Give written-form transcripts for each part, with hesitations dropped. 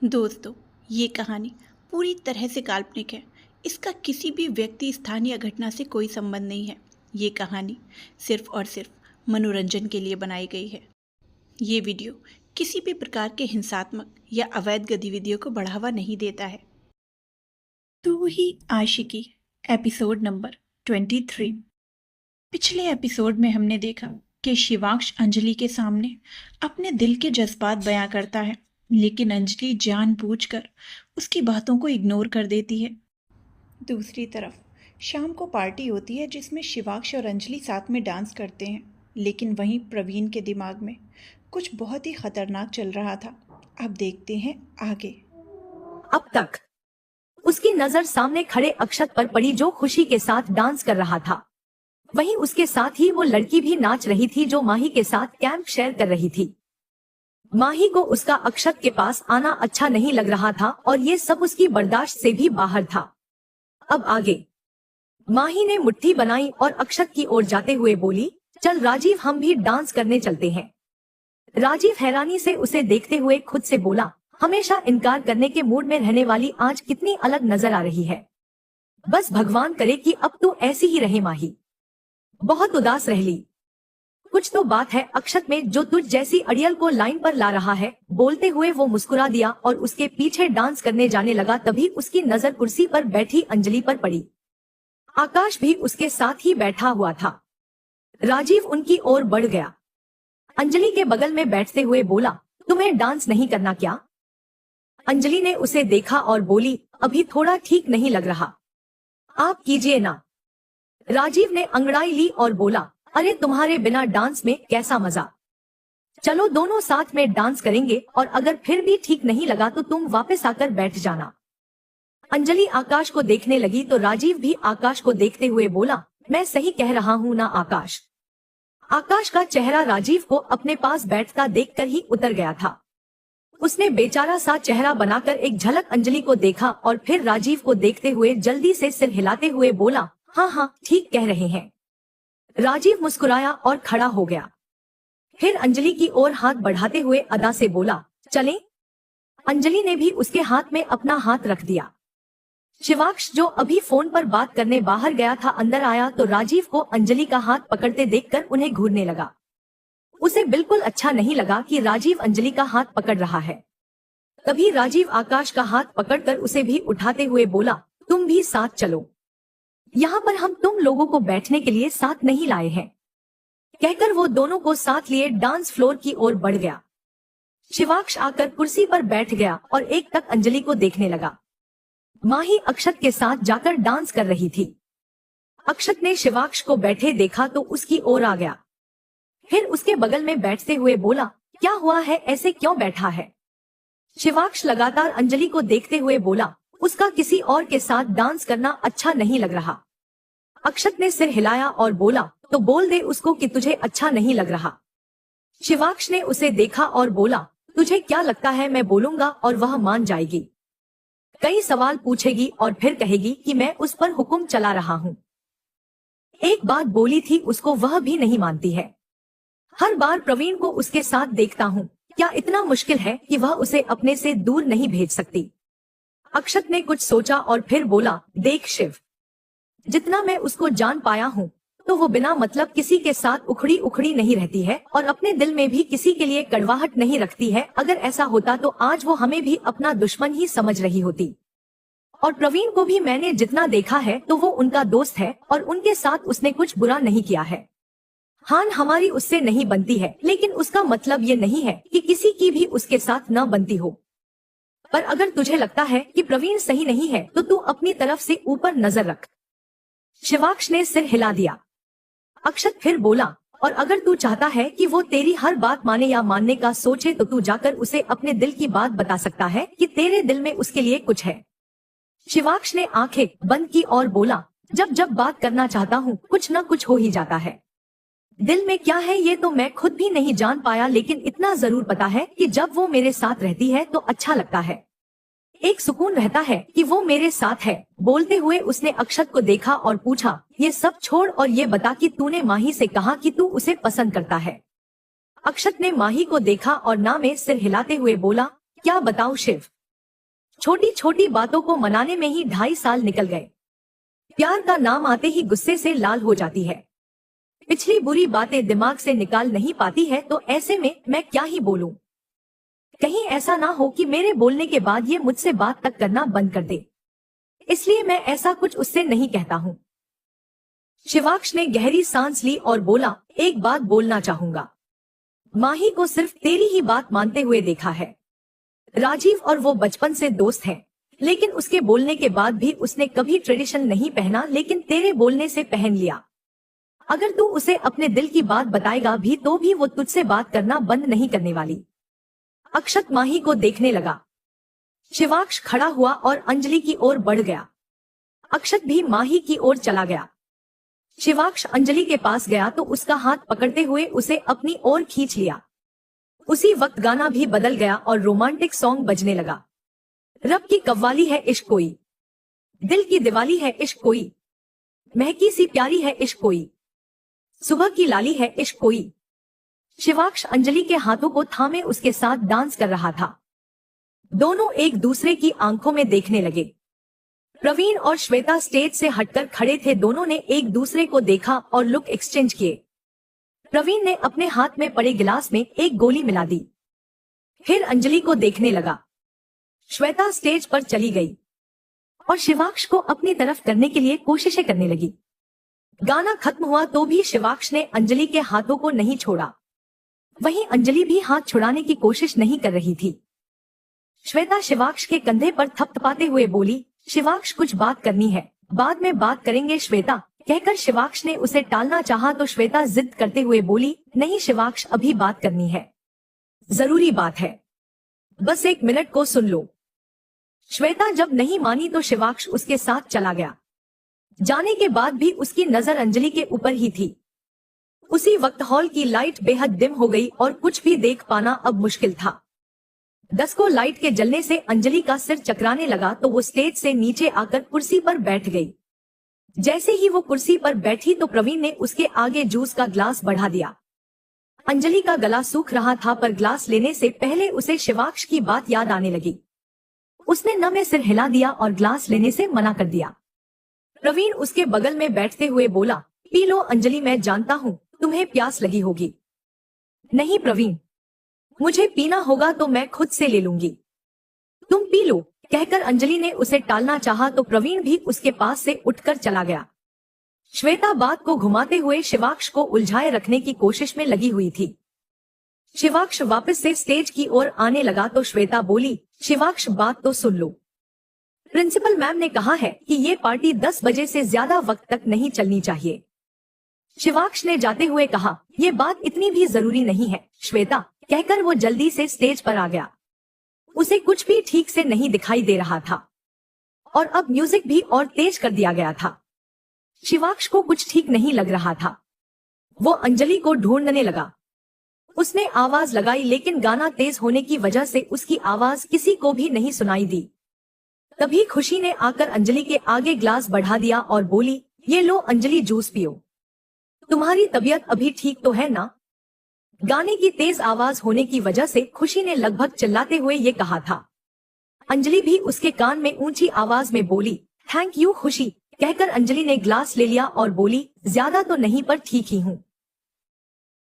दोस्तों, ये कहानी पूरी तरह से काल्पनिक है। इसका किसी भी व्यक्ति, स्थान या घटना से कोई संबंध नहीं है। ये कहानी सिर्फ और सिर्फ मनोरंजन के लिए बनाई गई है। ये वीडियो किसी भी प्रकार के हिंसात्मक या अवैध गतिविधियों को बढ़ावा नहीं देता है। तू ही आशिकी, एपिसोड नंबर 23। पिछले एपिसोड में हमने देखा कि शिवांश अंजलि के सामने अपने दिल के जज्बात बयां करता है, लेकिन अंजलि जानबूझकर उसकी बातों को इग्नोर कर देती है। दूसरी तरफ शाम को पार्टी होती है जिसमें शिवांश और अंजलि साथ में डांस करते हैं, लेकिन वहीं प्रवीण के दिमाग में कुछ बहुत ही खतरनाक चल रहा था। अब देखते हैं आगे। अब तक उसकी नजर सामने खड़े अक्षत पर पड़ी, जो खुशी के साथ डांस कर रहा था। वहीं उसके साथ ही वो लड़की भी नाच रही थी जो माही के साथ कैंप शेयर कर रही थी। माही को उसका अक्षत के पास आना अच्छा नहीं लग रहा था और ये सब उसकी बर्दाश्त से भी बाहर था। अब आगे माही ने मुट्ठी बनाई और अक्षत की ओर जाते हुए बोली, चल राजीव, हम भी डांस करने चलते हैं। राजीव हैरानी से उसे देखते हुए खुद से बोला, हमेशा इनकार करने के मूड में रहने वाली आज कितनी अलग नजर आ रही है। बस भगवान करे कि अब तो ऐसी ही रहे माही। बहुत उदास रह ली। कुछ तो बात है अक्षत में जो तुझ जैसी अड़ियल को लाइन पर ला रहा है। बोलते हुए वो मुस्कुरा दिया और उसके पीछे डांस करने जाने लगा। तभी उसकी नजर कुर्सी पर बैठी अंजलि पर पड़ी। आकाश भी उसके साथ ही बैठा हुआ था। राजीव उनकी ओर बढ़ गया। अंजलि के बगल में बैठते हुए बोला, तुम्हें डांस नहीं करना क्या? अंजलि ने उसे देखा और बोली, अभी थोड़ा ठीक नहीं लग रहा, आप कीजिए ना। राजीव ने अंगड़ाई ली और बोला, अरे तुम्हारे बिना डांस में कैसा मजा। चलो दोनों साथ में डांस करेंगे और अगर फिर भी ठीक नहीं लगा तो तुम वापस आकर बैठ जाना। अंजलि आकाश को देखने लगी तो राजीव भी आकाश को देखते हुए बोला, मैं सही कह रहा हूँ ना आकाश? आकाश का चेहरा राजीव को अपने पास बैठता देखकर ही उतर गया था। उसने बेचारा सा चेहरा बनाकर एक झलक अंजलि को देखा और फिर राजीव को देखते हुए जल्दी से सिर हिलाते हुए बोला, हाँ हाँ ठीक कह रहे हैं। राजीव मुस्कुराया और खड़ा हो गया। फिर अंजलि की ओर हाथ बढ़ाते हुए अदा से बोला, चलें? अंजलि ने भी उसके हाथ में अपना हाथ रख दिया। शिवांश जो अभी फोन पर बात करने बाहर गया था अंदर आया तो राजीव को अंजलि का हाथ पकड़ते देखकर उन्हें घूरने लगा। उसे बिल्कुल अच्छा नहीं लगा कि राजीव अंजलि का हाथ पकड़ रहा है। तभी राजीव आकाश का हाथ पकड़कर उसे भी उठाते हुए बोला, तुम भी साथ चलो, यहाँ पर हम तुम लोगों को बैठने के लिए साथ नहीं लाए हैं। कहकर वो दोनों को साथ लिए डांस फ्लोर की ओर बढ़ गया। शिवांश आकर कुर्सी पर बैठ गया और एक टक अंजलि को देखने लगा। माही अक्षत के साथ जाकर डांस कर रही थी। अक्षत ने शिवांश को बैठे देखा तो उसकी ओर आ गया। फिर उसके बगल में बैठते हुए बोला, क्या हुआ है, ऐसे क्यों बैठा है? शिवांश लगातार अंजलि को देखते हुए बोला, उसका किसी और के साथ डांस करना अच्छा नहीं लग रहा। अक्षत ने सिर हिलाया और बोला, तो बोल दे उसको कि तुझे अच्छा नहीं लग रहा। शिवांश ने उसे देखा और बोला, तुझे क्या लगता है मैं बोलूंगा और वह मान जाएगी? कई सवाल पूछेगी और फिर कहेगी कि मैं उस पर हुक्म चला रहा हूँ। एक बात बोली थी उसको वह भी नहीं मानती है। हर बार प्रवीण को उसके साथ देखता हूँ, क्या इतना मुश्किल है कि वह उसे अपने से दूर नहीं भेज सकती? अक्षत ने कुछ सोचा और फिर बोला, देख शिव, जितना मैं उसको जान पाया हूँ तो वो बिना मतलब किसी के साथ उखड़ी उखड़ी नहीं रहती है और अपने दिल में भी किसी के लिए कड़वाहट नहीं रखती है। अगर ऐसा होता तो आज वो हमें भी अपना दुश्मन ही समझ रही होती। और प्रवीण को भी मैंने जितना देखा है तो वो उनका दोस्त है और उनके साथ उसने कुछ बुरा नहीं किया है। हाँ, हमारी उससे नहीं बनती है, लेकिन उसका मतलब ये नहीं है कि किसी की भी उसके साथ न बनती हो। पर अगर तुझे लगता है कि प्रवीण सही नहीं है तो तू अपनी तरफ से ऊपर नजर रख। शिवांश ने सिर हिला दिया। अक्षत फिर बोला, और अगर तू चाहता है कि वो तेरी हर बात माने या मानने का सोचे तो तू जाकर उसे अपने दिल की बात बता सकता है कि तेरे दिल में उसके लिए कुछ है। शिवांश ने आंखें बंद की और बोला, जब जब बात करना चाहता हूँ कुछ न कुछ हो ही जाता है। दिल में क्या है ये तो मैं खुद भी नहीं जान पाया, लेकिन इतना जरूर पता है कि जब वो मेरे साथ रहती है तो अच्छा लगता है, एक सुकून रहता है कि वो मेरे साथ है। बोलते हुए उसने अक्षत को देखा और पूछा, ये सब छोड़ और ये बता कि तूने माही से कहा कि तू उसे पसंद करता है? अक्षत ने माही को देखा और ना में सिर हिलाते हुए बोला, क्या बताऊं शिव, छोटी छोटी बातों को मनाने में ही 2.5 साल निकल गए। प्यार का नाम आते ही गुस्से से लाल हो जाती है। पिछली बुरी बातें दिमाग से निकाल नहीं पाती है, तो ऐसे में मैं क्या ही बोलूं। कहीं ऐसा ना हो कि मेरे बोलने के बाद ये मुझसे बात तक करना बंद कर दे, इसलिए मैं ऐसा कुछ उससे नहीं कहता हूं। शिवाक्ष ने गहरी सांस ली और बोला, एक बात बोलना चाहूंगा। माही को सिर्फ तेरी ही बात मानते हुए देखा है। राजीव और वो बचपन से दोस्त हैं, लेकिन उसके बोलने के बाद भी उसने कभी ट्रेडिशन नहीं पहना, लेकिन तेरे बोलने से पहन लिया। अगर तू उसे अपने दिल की बात बताएगा भी तो भी वो तुझसे बात करना बंद नहीं करने वाली। अक्षत माही को देखने लगा। शिवाक्ष खड़ा हुआ और अंजलि की ओर बढ़ गया। अक्षत भी माही की ओर चला गया। शिवाक्ष अंजलि के पास गया तो उसका हाथ पकड़ते हुए उसे अपनी ओर खींच लिया। उसी वक्त गाना भी बदल गया और रोमांटिक सॉन्ग बजने लगा। रब की कव्वाली है इश्क कोई, दिल की दिवाली है इश्क कोई, महकी सी प्यारी है इश्क कोई, सुबह की लाली है इश्क कोई। शिवाक्ष अंजलि के हाथों को थामे उसके साथ डांस कर रहा था। दोनों एक दूसरे की आंखों में देखने लगे। प्रवीण और श्वेता स्टेज से हटकर खड़े थे। दोनों ने एक दूसरे को देखा और लुक एक्सचेंज किए। प्रवीण ने अपने हाथ में पड़े गिलास में एक गोली मिला दी, फिर अंजलि को देखने लगा। श्वेता स्टेज पर चली गई और शिवाक्ष को अपनी तरफ करने के लिए कोशिशें करने लगी। गाना खत्म हुआ तो भी शिवाक्ष ने अंजलि के हाथों को नहीं छोड़ा। वहीं अंजलि भी हाथ छुड़ाने की कोशिश नहीं कर रही थी। श्वेता शिवाक्ष के कंधे पर थपथपाते हुए बोली, शिवाक्ष कुछ बात करनी है, बाद में बात करेंगे श्वेता। कहकर शिवाक्ष ने उसे टालना चाहा तो श्वेता जिद करते हुए बोली, नहीं शिवाक्ष, अभी बात करनी है, जरूरी बात है, बस 1 मिनट को सुन लो। श्वेता जब नहीं मानी तो शिवाक्ष उसके साथ चला गया। जाने के बाद भी उसकी नजर अंजलि के ऊपर ही थी। उसी वक्त हॉल की लाइट बेहद डिम हो गई और कुछ भी देख पाना अब मुश्किल था। 10 को लाइट के जलने से अंजलि का सिर चकराने लगा तो वो स्टेज से नीचे आकर कुर्सी पर बैठ गई। जैसे ही वो कुर्सी पर बैठी तो प्रवीण ने उसके आगे जूस का ग्लास बढ़ा दिया। अंजलि का गला सूख रहा था, पर ग्लास लेने से पहले उसे शिवाक्ष की बात याद आने लगी। उसने न में सिर हिला दिया और ग्लास लेने से मना कर दिया। प्रवीण उसके बगल में बैठते हुए बोला, पी लो अंजलि, मैं जानता हूँ तुम्हें प्यास लगी होगी। नहीं प्रवीण, मुझे पीना होगा तो मैं खुद से ले लूंगी, तुम पी लो। कहकर अंजलि ने उसे टालना चाहा तो प्रवीण भी उसके पास से उठकर चला गया। श्वेता बात को घुमाते हुए शिवाक्ष को उलझाए रखने की कोशिश में लगी हुई थी। शिवाक्ष वापस से स्टेज की ओर आने लगा तो श्वेता बोली, शिवाक्ष बात तो सुन लो। प्रिंसिपल मैम ने कहा है कि ये पार्टी 10 बजे से ज्यादा वक्त तक नहीं चलनी चाहिए। शिवाक्ष ने जाते हुए कहा, ये बात इतनी भी जरूरी नहीं है श्वेता। कहकर वो जल्दी से स्टेज पर आ गया। उसे कुछ भी ठीक से नहीं दिखाई दे रहा था और अब म्यूजिक भी और तेज कर दिया गया था। शिवाक्ष को कुछ ठीक नहीं लग रहा था। वो अंजलि को ढूंढने लगा। उसने आवाज लगाई, लेकिन गाना तेज होने की वजह से उसकी आवाज किसी को भी नहीं सुनाई दी। तभी खुशी ने आकर अंजलि के आगे ग्लास बढ़ा दिया और बोली, ये लो अंजलि, जूस पियो, तुम्हारी तबीयत अभी ठीक तो है ना। गाने की तेज आवाज होने की वजह से खुशी ने लगभग चिल्लाते हुए ये कहा था। अंजलि भी उसके कान में ऊंची आवाज में बोली, थैंक यू खुशी। कहकर अंजलि ने ग्लास ले लिया और बोली, ज्यादा तो नहीं पर ठीक ही हूँ।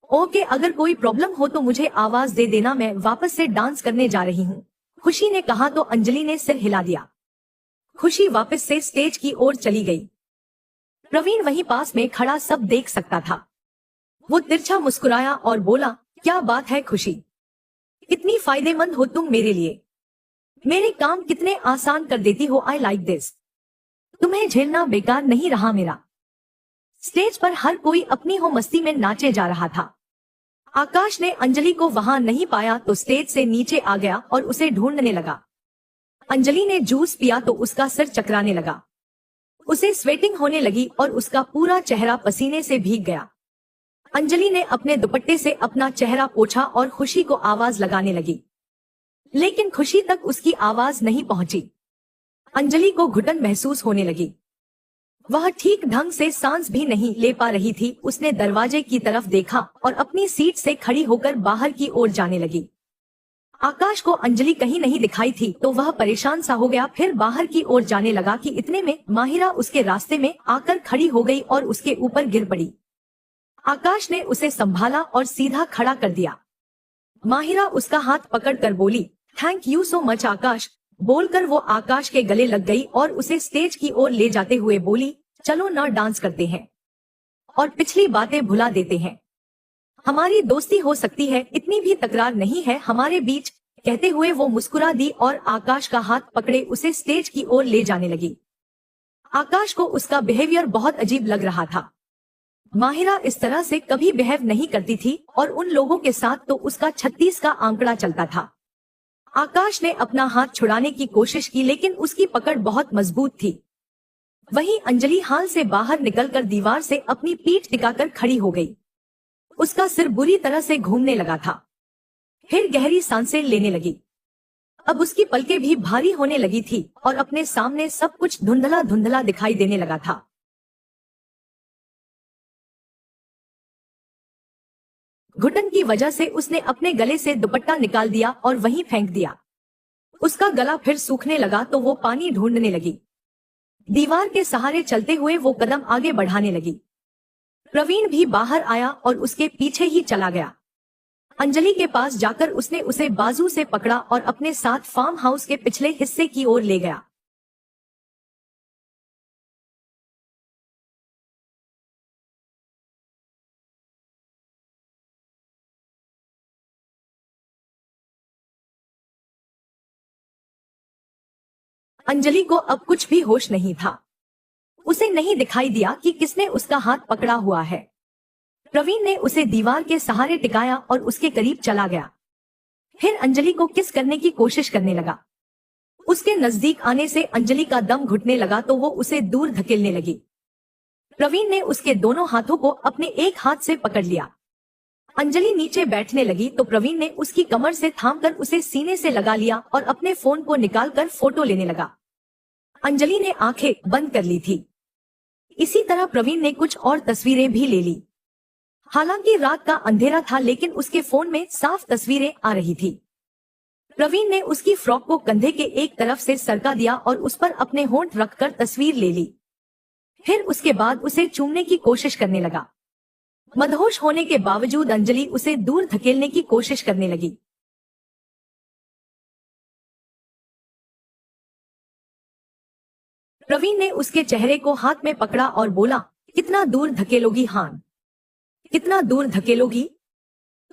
ओके, अगर कोई प्रॉब्लम हो तो मुझे आवाज दे देना, मैं वापस से डांस करने जा रही हूँ, खुशी ने कहा तो अंजलि ने सिर हिला दिया। खुशी वापस से स्टेज की ओर चली गई। प्रवीण वहीं पास में खड़ा सब देख सकता था। वो तिरछा मुस्कुराया और बोला, क्या बात है खुशी, कितनी फायदेमंद हो तुम मेरे लिए, मेरे काम कितने आसान कर देती हो। I like this. तुम्हें झेलना बेकार नहीं रहा मेरा। स्टेज पर हर कोई अपनी हो मस्ती में नाचे जा रहा था। आकाश ने अंजलि को वहां नहीं पाया तो स्टेज से नीचे आ गया और उसे ढूंढने लगा। अंजलि ने जूस पिया तो उसका सिर चकराने लगा। उसे स्वेटिंग होने लगी और उसका पूरा चेहरा पसीने से भीग गया। अंजलि ने अपने दुपट्टे से अपना चेहरा पोंछा और खुशी को आवाज लगाने लगी, लेकिन खुशी तक उसकी आवाज नहीं पहुंची। अंजलि को घुटन महसूस होने लगी। वह ठीक ढंग से सांस भी नहीं ले पा रही थी। उसने दरवाजे की तरफ देखा और अपनी सीट से खड़ी होकर बाहर की ओर जाने लगी। आकाश को अंजलि कहीं नहीं दिखाई थी तो वह परेशान सा हो गया। फिर बाहर की ओर जाने लगा कि इतने में माहिरा उसके रास्ते में आकर खड़ी हो गई और उसके ऊपर गिर पड़ी। आकाश ने उसे संभाला और सीधा खड़ा कर दिया। माहिरा उसका हाथ पकड़कर बोली, थैंक यू सो मच आकाश। बोलकर वो आकाश के गले लग गई और उसे स्टेज की ओर ले जाते हुए बोली, चलो ना डांस करते हैं और पिछली बातें भुला देते हैं। हमारी दोस्ती हो सकती है, इतनी भी तकरार नहीं है हमारे बीच। कहते हुए वो मुस्कुरा दी और आकाश का हाथ पकड़े उसे स्टेज की ओर ले जाने लगी। आकाश को उसका बिहेवियर बहुत अजीब लग रहा था। माहिरा इस तरह से कभी बिहेव नहीं करती थी और उन लोगों के साथ तो उसका 36 का आंकड़ा चलता था। आकाश ने अपना हाथ छुड़ाने की कोशिश की लेकिन उसकी पकड़ बहुत मजबूत थी। वहीं अंजलि हाल से बाहर निकलकर दीवार से अपनी पीठ टिकाकर खड़ी हो गई। उसका सिर बुरी तरह से घूमने लगा था। फिर गहरी सांसें लेने लगी। अब उसकी पलकें भी भारी होने लगी थी और अपने सामने सब कुछ धुंधला धुंधला दिखाई देने लगा था। घुटन की वजह से उसने अपने गले से दुपट्टा निकाल दिया और वहीं फेंक दिया। उसका गला फिर सूखने लगा तो वो पानी ढूंढने लगी। दीवार के सहारे चलते हुए वो कदम आगे बढ़ाने लगी। प्रवीण भी बाहर आया और उसके पीछे ही चला गया। अंजलि के पास जाकर उसने उसे बाजू से पकड़ा और अपने साथ फार्म हाउस के पिछले हिस्से की ओर ले गया। अंजलि को अब कुछ भी होश नहीं था। उसे नहीं दिखाई दिया कि किसने उसका हाथ पकड़ा हुआ है। प्रवीण ने उसे दीवार के सहारे टिकाया और उसके करीब चला गया। फिर अंजलि को किस करने की कोशिश करने लगा। उसके नजदीक आने से अंजलि का दम घुटने लगा तो वो उसे दूर धकेलने लगी। प्रवीण ने उसके दोनों हाथों को अपने एक हाथ से पकड़ लिया। अंजलि नीचे बैठने लगी तो प्रवीण ने उसकी कमर से थामकर उसे सीने से लगा लिया और अपने फोन को निकालकर फोटो लेने लगा। अंजलि ने आंखें बंद कर ली थी। इसी तरह प्रवीण ने कुछ और तस्वीरें भी ले ली। हालांकि रात का अंधेरा था लेकिन उसके फोन में साफ तस्वीरें आ रही थी। प्रवीण ने उसकी फ्रॉक को कंधे के एक तरफ से सरका दिया और उस पर अपने होंठ रखकर तस्वीर ले ली। फिर उसके बाद उसे चूमने की कोशिश करने लगा। मदहोश होने के बावजूद अंजलि उसे दूर धकेलने की कोशिश करने लगी। प्रवीण ने उसके चेहरे को हाथ में पकड़ा और बोला, कितना दूर धकेलोगी हान, कितना दूर धकेलोगी?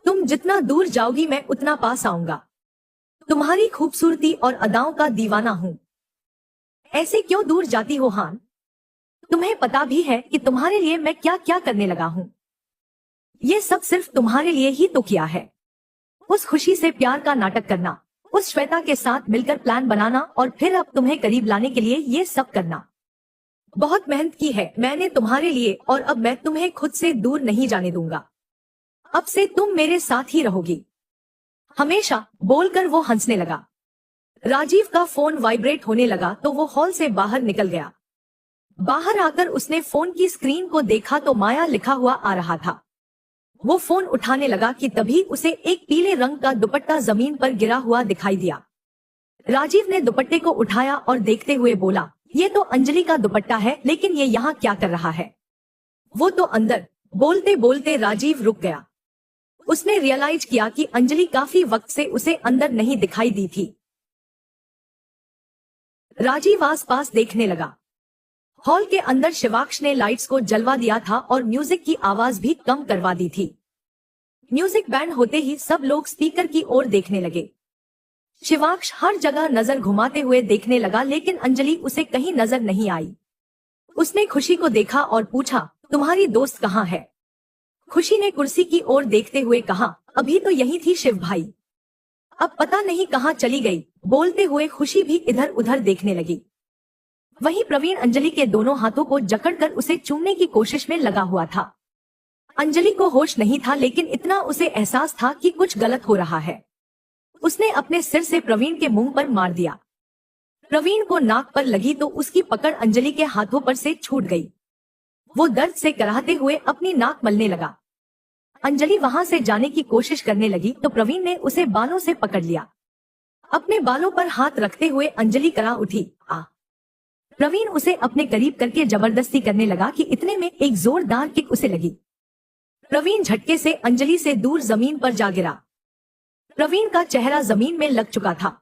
तुम जितना दूर जाओगी मैं उतना पास आऊंगा। तुम्हारी खूबसूरती और अदाओं का दीवाना हूँ। ऐसे क्यों दूर जाती हो हान? तुम्हें पता भी है कि तुम्हारे लिए मैं क्या क्या करने लगा हूँ। ये सब सिर्फ तुम्हारे लिए ही तो किया है। उस खुशी से प्यार का नाटक करना, उस श्वेता के साथ मिलकर प्लान बनाना और फिर अब तुम्हें करीब लाने के लिए ये सब करना। बहुत मेहनत की है मैंने तुम्हारे लिए और अब मैं तुम्हें खुद से दूर नहीं जाने दूंगा। अब से तुम मेरे साथ ही रहोगी हमेशा। बोलकर वो हंसने लगा। राजीव का फोन वाइब्रेट होने लगा तो वो हॉल से बाहर निकल गया। बाहर आकर उसने फोन की स्क्रीन को देखा तो माया लिखा हुआ आ रहा था। वो फोन उठाने लगा कि तभी उसे एक पीले रंग का दुपट्टा जमीन पर गिरा हुआ दिखाई दिया। राजीव ने दुपट्टे को उठाया और देखते हुए बोला, ये तो अंजलि का दुपट्टा है लेकिन ये यहाँ क्या कर रहा है? वो तो अंदर। बोलते बोलते राजीव रुक गया। उसने रियलाइज किया कि अंजलि काफी वक्त से उसे अंदर नहीं दिखाई दी थी। राजीव आसपास देखने लगा। हॉल के अंदर शिवाक्ष ने लाइट्स को जलवा दिया था और म्यूजिक की आवाज भी कम करवा दी थी। म्यूजिक बैंड होते ही सब लोग स्पीकर की ओर देखने लगे। शिवाक्ष हर जगह नजर घुमाते हुए देखने लगा लेकिन अंजलि उसे कहीं नजर नहीं आई। उसने खुशी को देखा और पूछा, तुम्हारी दोस्त कहाँ है? खुशी ने कुर्सी की ओर देखते हुए कहा, अभी तो यही थी शिव भाई, अब पता नहीं कहाँ चली गई। बोलते हुए खुशी भी इधर उधर देखने लगी। वहीं प्रवीण अंजलि के दोनों हाथों को जकड़कर उसे चूमने की कोशिश में लगा हुआ था। अंजलि को होश नहीं था लेकिन इतना उसे एहसास था कि कुछ गलत हो रहा है। उसने अपने सिर से प्रवीण के मुंह पर मार दिया। प्रवीण को नाक पर लगी तो उसकी पकड़ अंजलि के हाथों पर से छूट गई। वो दर्द से कराहते हुए अपनी नाक मलने लगा। अंजलि वहां से जाने की कोशिश करने लगी तो प्रवीण ने उसे बालों से पकड़ लिया। अपने बालों पर हाथ रखते हुए अंजलि करा उठी। प्रवीण उसे अपने करीब करके जबरदस्ती करने लगा कि इतने में एक जोरदार किक उसे लगी। प्रवीण झटके से अंजलि से दूर जमीन पर जा गिरा। प्रवीण का चेहरा जमीन में लग चुका था।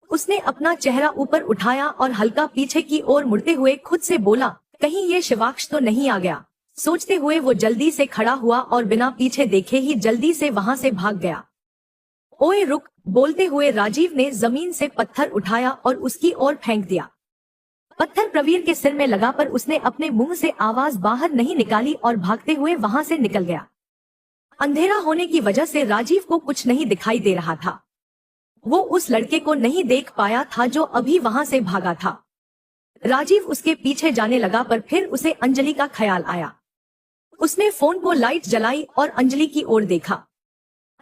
उसने अपना चेहरा ऊपर उठाया और हल्का पीछे की ओर मुड़ते हुए खुद से बोला, कहीं ये शिवाक्ष तो नहीं आ गया। सोचते हुए वो जल्दी से खड़ा हुआ और बिना पीछे देखे ही जल्दी से वहां से भाग गया। ओए रुक, बोलते हुए राजीव ने जमीन से पत्थर उठाया और उसकी ओर फेंक दिया। पत्थर प्रवीण के सिर में लगा पर उसने अपने मुंह से आवाज बाहर नहीं निकाली और भागते हुए वहां से निकल गया। अंधेरा होने की वजह से राजीव को कुछ नहीं दिखाई दे रहा था। वो उस लड़के को नहीं देख पाया था जो अभी वहां से भागा था। राजीव उसके पीछे जाने लगा पर फिर उसे अंजलि का ख्याल आया। उसने फोन को लाइट जलाई और अंजलि की ओर देखा।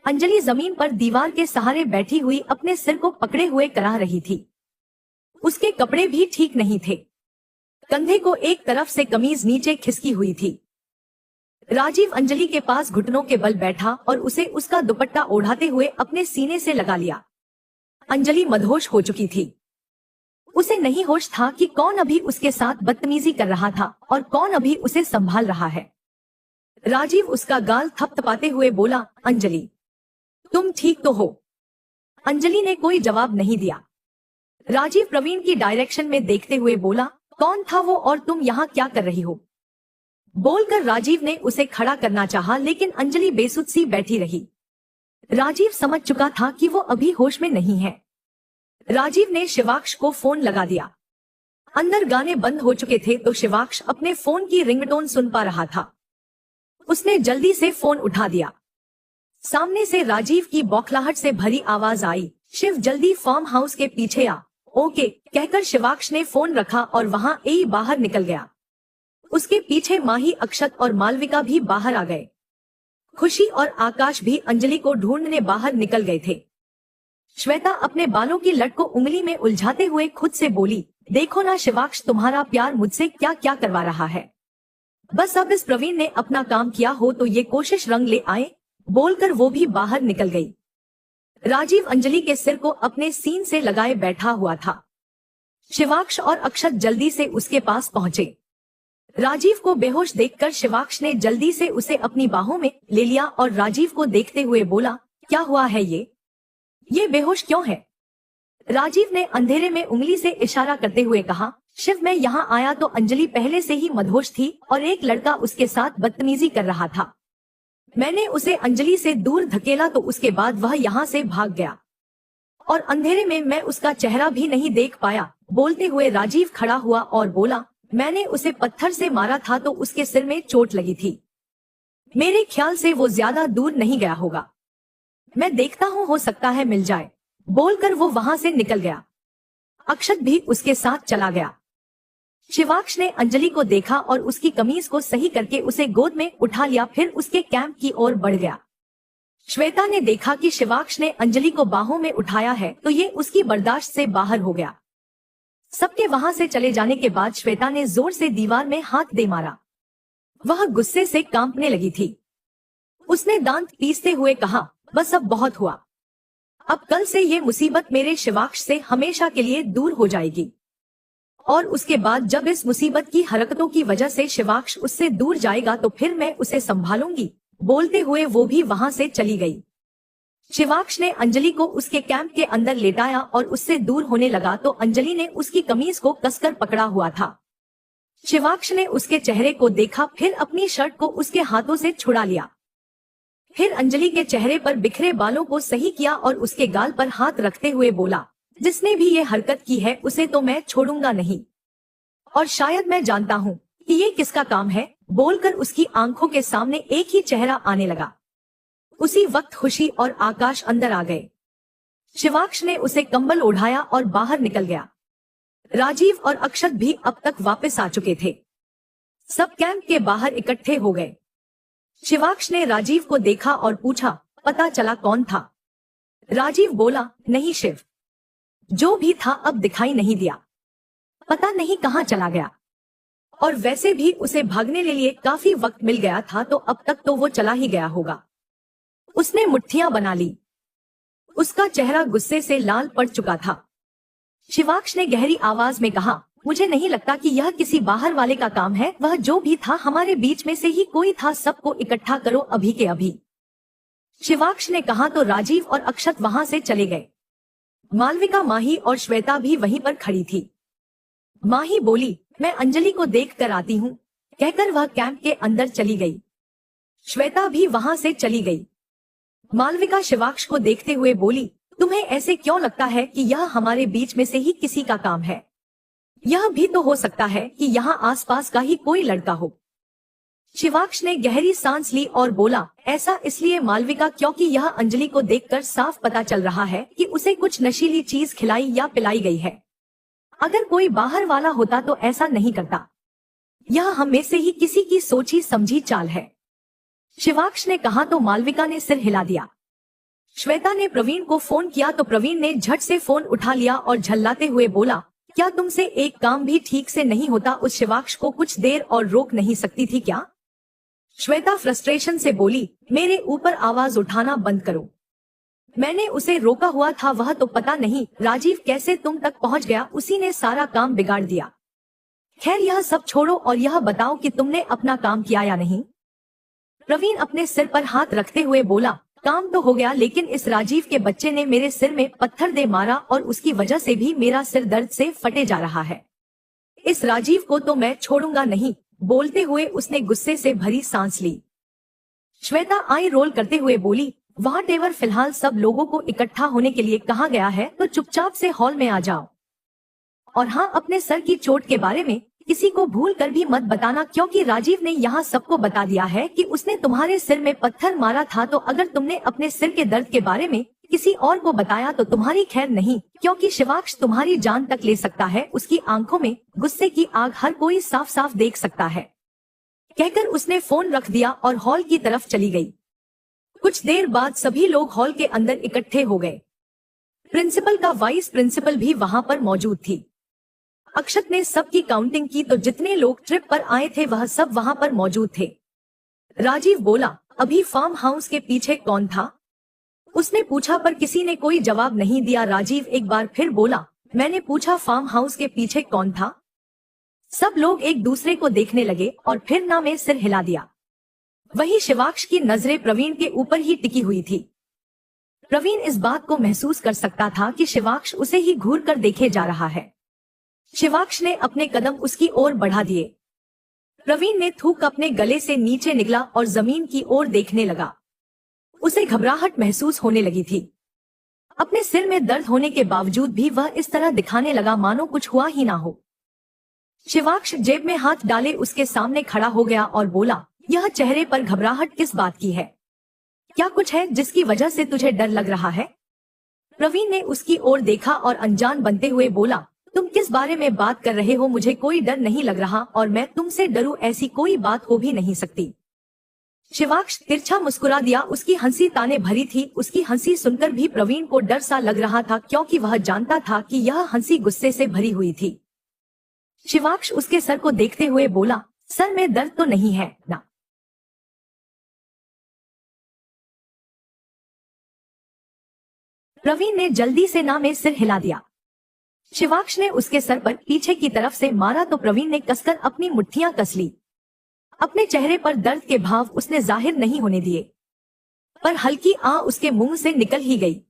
अंजलि जमीन पर दीवार के सहारे बैठी हुई अपने सिर को पकड़े हुए कराह रही थी। उसके कपड़े भी ठीक नहीं थे। कंधे को एक तरफ से कमीज नीचे खिसकी हुई थी। राजीव अंजलि के पास घुटनों के बल बैठा और उसे उसका दुपट्टा ओढ़ाते हुए अपने सीने से लगा लिया। अंजलि मदहोश हो चुकी थी। उसे नहीं होश था कि कौन अभी उसके साथ बदतमीजी कर रहा था और कौन अभी उसे संभाल रहा है। राजीव उसका गाल थपथपाते हुए बोला, अंजलि तुम ठीक तो हो? अंजलि ने कोई जवाब नहीं दिया। राजीव प्रवीण की डायरेक्शन में देखते हुए बोला, कौन था वो और तुम यहाँ क्या कर रही हो? बोलकर राजीव ने उसे खड़ा करना चाहा लेकिन अंजलि बेसुध सी बैठी रही। राजीव समझ चुका था कि वो अभी होश में नहीं है। राजीव ने शिवाक्ष को फोन लगा दिया। अंदर गाने बंद हो चुके थे तो शिवाक्ष अपने फोन की रिंगटोन सुन पा रहा था। उसने जल्दी से फोन उठा दिया। सामने से राजीव की बौखलाहट से भरी आवाज आई, शिव जल्दी फार्म हाउस के पीछे आ। ओके कहकर शिवाक्ष ने फोन रखा और वहां बाहर निकल गया। उसके पीछे माही, अक्षत और मालविका भी बाहर आ गए। खुशी और आकाश भी अंजलि को ढूंढने बाहर निकल गए थे। श्वेता अपने बालों की लट को उंगली में उलझाते हुए खुद से बोली, देखो ना शिवाक्ष तुम्हारा प्यार मुझसे क्या क्या करवा रहा है। बस अब इस प्रवीण ने अपना काम किया हो तो ये कोशिश रंग ले आए। बोलकर वो भी बाहर निकल गई। राजीव अंजलि के सिर को अपने सीन से लगाए बैठा हुआ था। शिवाक्ष और अक्षत जल्दी से उसके पास पहुंचे। राजीव को बेहोश देखकर शिवाक्ष ने जल्दी से उसे अपनी बाहों में ले लिया और राजीव को देखते हुए बोला, क्या हुआ है ये बेहोश क्यों है? राजीव ने अंधेरे में उंगली से इशारा करते हुए कहा, शिव मैं यहाँ आया तो अंजलि पहले से ही मदहोश थी और एक लड़का उसके साथ बदतमीजी कर रहा था। मैंने उसे अंजलि से दूर धकेला तो उसके बाद वह यहाँ से भाग गया और अंधेरे में मैं उसका चेहरा भी नहीं देख पाया। बोलते हुए राजीव खड़ा हुआ और बोला, मैंने उसे पत्थर से मारा था तो उसके सिर में चोट लगी थी। मेरे ख्याल से वो ज्यादा दूर नहीं गया होगा। मैं देखता हूँ, हो सकता है मिल जाए। बोलकर वो वहां से निकल गया। अक्षत भी उसके साथ चला गया। शिवाक्ष ने अंजलि को देखा और उसकी कमीज को सही करके उसे गोद में उठा लिया, फिर उसके कैंप की ओर बढ़ गया। श्वेता ने देखा कि शिवाक्ष ने अंजलि को बाहों में उठाया है तो ये उसकी बर्दाश्त से बाहर हो गया। सबके वहां से चले जाने के बाद श्वेता ने जोर से दीवार में हाथ दे मारा। वह गुस्से से कांपने लगी थी। उसने दांत पीसते हुए कहा, बस अब बहुत हुआ। अब कल से ये मुसीबत मेरे शिवाक्ष से हमेशा के लिए दूर हो जाएगी और उसके बाद जब इस मुसीबत की हरकतों की वजह से शिवाक्ष उससे दूर जाएगा तो फिर मैं उसे संभालूंगी। बोलते हुए वो भी वहां से चली गई। शिवाक्ष ने अंजलि को उसके कैंप के अंदर लेटाया और उससे दूर होने लगा तो अंजलि ने उसकी कमीज को कसकर पकड़ा हुआ था। शिवाक्ष ने उसके चेहरे को देखा, फिर अपनी शर्ट को उसके हाथों से छुड़ा लिया। फिर अंजलि के चेहरे पर बिखरे बालों को सही किया और उसके गाल पर हाथ रखते हुए बोला, जिसने भी ये हरकत की है उसे तो मैं छोड़ूंगा नहीं और शायद मैं जानता हूँ कि ये किसका काम है। बोलकर उसकी आंखों के सामने एक ही चेहरा आने लगा। उसी वक्त खुशी और आकाश अंदर आ गए। शिवाक्ष ने उसे कंबल ओढ़ाया और बाहर निकल गया। राजीव और अक्षत भी अब तक वापस आ चुके थे। सब कैंप के बाहर इकट्ठे हो गए। शिवाक्ष ने राजीव को देखा और पूछा, पता चला कौन था? राजीव बोला, नहीं शिव, जो भी था अब दिखाई नहीं दिया। पता नहीं कहाँ चला गया और वैसे भी उसे भागने के लिए काफी वक्त मिल गया था तो अब तक तो वो चला ही गया होगा। उसने मुट्ठियां बना ली। उसका चेहरा गुस्से से लाल पड़ चुका था। शिवाक्ष ने गहरी आवाज में कहा, मुझे नहीं लगता कि यह किसी बाहर वाले का काम है, वह जो भी था हमारे बीच में से ही कोई था, सबको इकट्ठा करो अभी के अभी। शिवाक्ष ने कहा तो राजीव और अक्षत वहां से चले गए। मालविका, माही और श्वेता भी वहीं पर खड़ी थी। माही बोली, मैं अंजलि को देख कर आती हूँ, कहकर वह कैंप के अंदर चली गई। श्वेता भी वहां से चली गई। मालविका शिवाक्ष को देखते हुए बोली, तुम्हें ऐसे क्यों लगता है कि यह हमारे बीच में से ही किसी का काम है? यह भी तो हो सकता है कि यहाँ आसपास का ही कोई लड़का हो। शिवाक्ष ने गहरी सांस ली और बोला, ऐसा इसलिए मालविका क्योंकि यह अंजलि को देखकर साफ पता चल रहा है कि उसे कुछ नशीली चीज खिलाई या पिलाई गई है। अगर कोई बाहर वाला होता तो ऐसा नहीं करता। यह हम में से ही किसी की सोची समझी चाल है। शिवाक्ष ने कहा तो मालविका ने सिर हिला दिया। श्वेता ने प्रवीण को फोन किया तो प्रवीण ने झट से फोन उठा लिया और झल्लाते हुए बोला, क्या तुमसे एक काम भी ठीक से नहीं होता? उस शिवाक्ष को कुछ देर और रोक नहीं सकती थी क्या? श्वेता फ्रस्ट्रेशन से बोली, मेरे ऊपर आवाज उठाना बंद करो। मैंने उसे रोका हुआ था, वह तो पता नहीं राजीव कैसे तुम तक पहुंच गया, उसी ने सारा काम बिगाड़ दिया। खैर यह सब छोड़ो और यह बताओ कि तुमने अपना काम किया या नहीं? प्रवीण अपने सिर पर हाथ रखते हुए बोला, काम तो हो गया, लेकिन इस राजीव के बच्चे ने मेरे सिर में पत्थर दे मारा और उसकी वजह से भी मेरा सिर दर्द से फटे जा रहा है। इस राजीव को तो मैं छोड़ूंगा नहीं। बोलते हुए उसने गुस्से से भरी सांस ली। श्वेता आई रोल करते हुए बोली, व्हाटएवर, फिलहाल सब लोगों को इकट्ठा होने के लिए कहा गया है तो चुपचाप से हॉल में आ जाओ। और हाँ, अपने सर की चोट के बारे में किसी को भूल कर भी मत बताना, क्योंकि राजीव ने यहाँ सबको बता दिया है कि उसने तुम्हारे सिर में पत्थर मारा था। तो अगर तुमने अपने सिर के दर्द के बारे में किसी और को बताया तो तुम्हारी खैर नहीं, क्योंकि शिवाक्ष तुम्हारी जान तक ले सकता है। उसकी आंखों में गुस्से की आग हर कोई साफ साफ देख सकता है। कहकर उसने फोन रख दिया और हॉल की तरफ चली गई। कुछ देर बाद सभी लोग हॉल के अंदर इकट्ठे हो गए। प्रिंसिपल का वाइस प्रिंसिपल भी वहां पर मौजूद थी। अक्षत ने सबकी काउंटिंग की तो जितने लोग ट्रिप पर आए थे वह सब वहां पर मौजूद थे। राजीव बोला, अभी फार्म हाउस के पीछे कौन था? उसने पूछा पर किसी ने कोई जवाब नहीं दिया। राजीव एक बार फिर बोला, मैंने पूछा फार्म हाउस के पीछे कौन था? सब लोग एक दूसरे को देखने लगे और फिर ना में सिर हिला दिया। वही शिवाक्ष की नजरें प्रवीण के ऊपर ही टिकी हुई थी। प्रवीण इस बात को महसूस कर सकता था कि शिवाक्ष उसे ही घूर कर देखे जा रहा है। शिवाक्ष ने अपने कदम उसकी ओर बढ़ा दिए। प्रवीण ने थूक अपने गले से नीचे निकला और जमीन की ओर देखने लगा। उसे घबराहट महसूस होने लगी थी। अपने सिर में दर्द होने के बावजूद भी वह इस तरह दिखाने लगा मानो कुछ हुआ ही ना हो। शिवाक्ष जेब में हाथ डाले उसके सामने खड़ा हो गया और बोला, यह चेहरे पर घबराहट किस बात की है? क्या कुछ है जिसकी वजह से तुझे डर लग रहा है? प्रवीण ने उसकी ओर देखा और अनजान बनते हुए बोला, तुम किस बारे में बात कर रहे हो? मुझे कोई डर नहीं लग रहा और मैं तुमसे डरूं ऐसी कोई बात हो भी नहीं सकती। शिवाक्ष तिरछा मुस्कुरा दिया। उसकी हंसी ताने भरी थी। उसकी हंसी सुनकर भी प्रवीण को डर सा लग रहा था, क्योंकि वह जानता था कि यह हंसी गुस्से से भरी हुई थी। शिवाक्ष उसके सर को देखते हुए बोला, सर में दर्द तो नहीं है ना? प्रवीण ने जल्दी से ना में सिर हिला दिया। शिवाक्ष ने उसके सर पर पीछे की तरफ से मारा तो प्रवीण ने कसकर अपनी मुट्ठियां कस ली। अपने चेहरे पर दर्द के भाव उसने जाहिर नहीं होने दिए, पर हल्की आ उसके मुंह से निकल ही गई।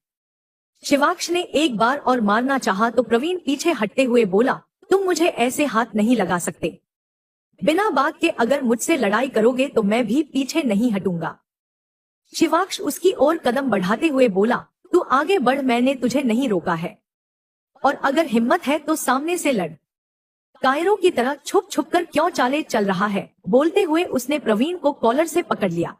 शिवाक्ष ने एक बार और मारना चाहा तो प्रवीण पीछे हटते हुए बोला, तुम मुझे ऐसे हाथ नहीं लगा सकते। बिना बात के अगर मुझसे लड़ाई करोगे तो मैं भी पीछे नहीं हटूंगा। शिवाक्ष उसकी ओर कदम बढ़ाते हुए बोला, तू आगे बढ़, मैंने तुझे नहीं रोका है, और अगर हिम्मत है तो सामने से लड़। कायरों की तरह छुप छुप कर क्यों चाले चल रहा है? बोलते हुए उसने प्रवीण को कॉलर से पकड़ लिया।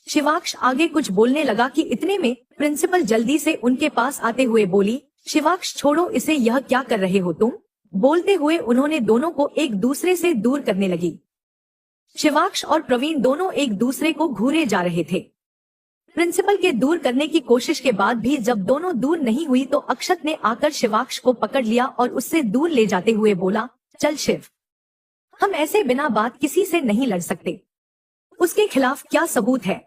शिवाक्ष आगे कुछ बोलने लगा कि इतने में प्रिंसिपल जल्दी से उनके पास आते हुए बोली, शिवाक्ष छोड़ो इसे, यह क्या कर रहे हो तुम? बोलते हुए उन्होंने दोनों को एक दूसरे से दूर करने लगी। शिवाक्ष और प्रवीण दोनों एक दूसरे को घूरे जा रहे थे। प्रिंसिपल के दूर करने की कोशिश के बाद भी जब दोनों दूर नहीं हुई तो अक्षत ने आकर शिवाक्ष को पकड़ लिया और उससे दूर ले जाते हुए बोला, चल शिव, हम ऐसे बिना बात किसी से नहीं लड़ सकते। उसके खिलाफ क्या सबूत है?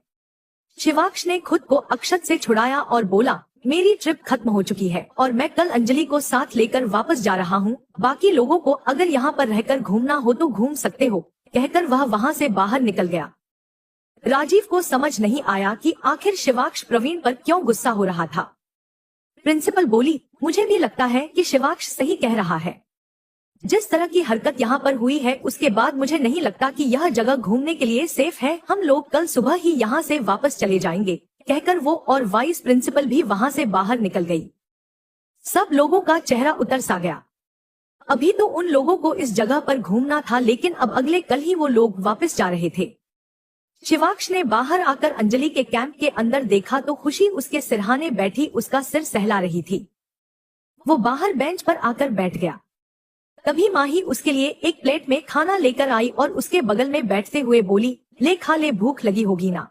शिवाक्ष ने खुद को अक्षत से छुड़ाया और बोला, मेरी ट्रिप खत्म हो चुकी है और मैं कल अंजलि को साथ लेकर वापस जा रहा हूँ। बाकी लोगों को अगर यहाँ पर रहकर घूमना हो तो घूम सकते हो, कहकर वह वहाँ से बाहर निकल गया। राजीव को समझ नहीं आया कि आखिर शिवाक्ष प्रवीण पर क्यों गुस्सा हो रहा था। प्रिंसिपल बोली, मुझे भी लगता है कि शिवाक्ष सही कह रहा है। जिस तरह की हरकत यहाँ पर हुई है उसके बाद मुझे नहीं लगता कि यह जगह घूमने के लिए सेफ है। हम लोग कल सुबह ही यहाँ से वापस चले जाएंगे, कहकर वो और वाइस प्रिंसिपल भी वहाँ से बाहर निकल गई। सब लोगों का चेहरा उतर सा गया। अभी तो उन लोगों को इस जगह पर घूमना था, लेकिन अब अगले कल ही वो लोग वापस जा रहे थे। शिवाक्ष ने बाहर आकर अंजलि के कैंप के अंदर देखा तो खुशी उसके सिरहाने बैठी उसका सिर सहला रही थी। वो बाहर बेंच पर आकर बैठ गया। तभी माही उसके लिए एक प्लेट में खाना लेकर आई और उसके बगल में बैठते हुए बोली, ले खा ले, भूख लगी होगी ना।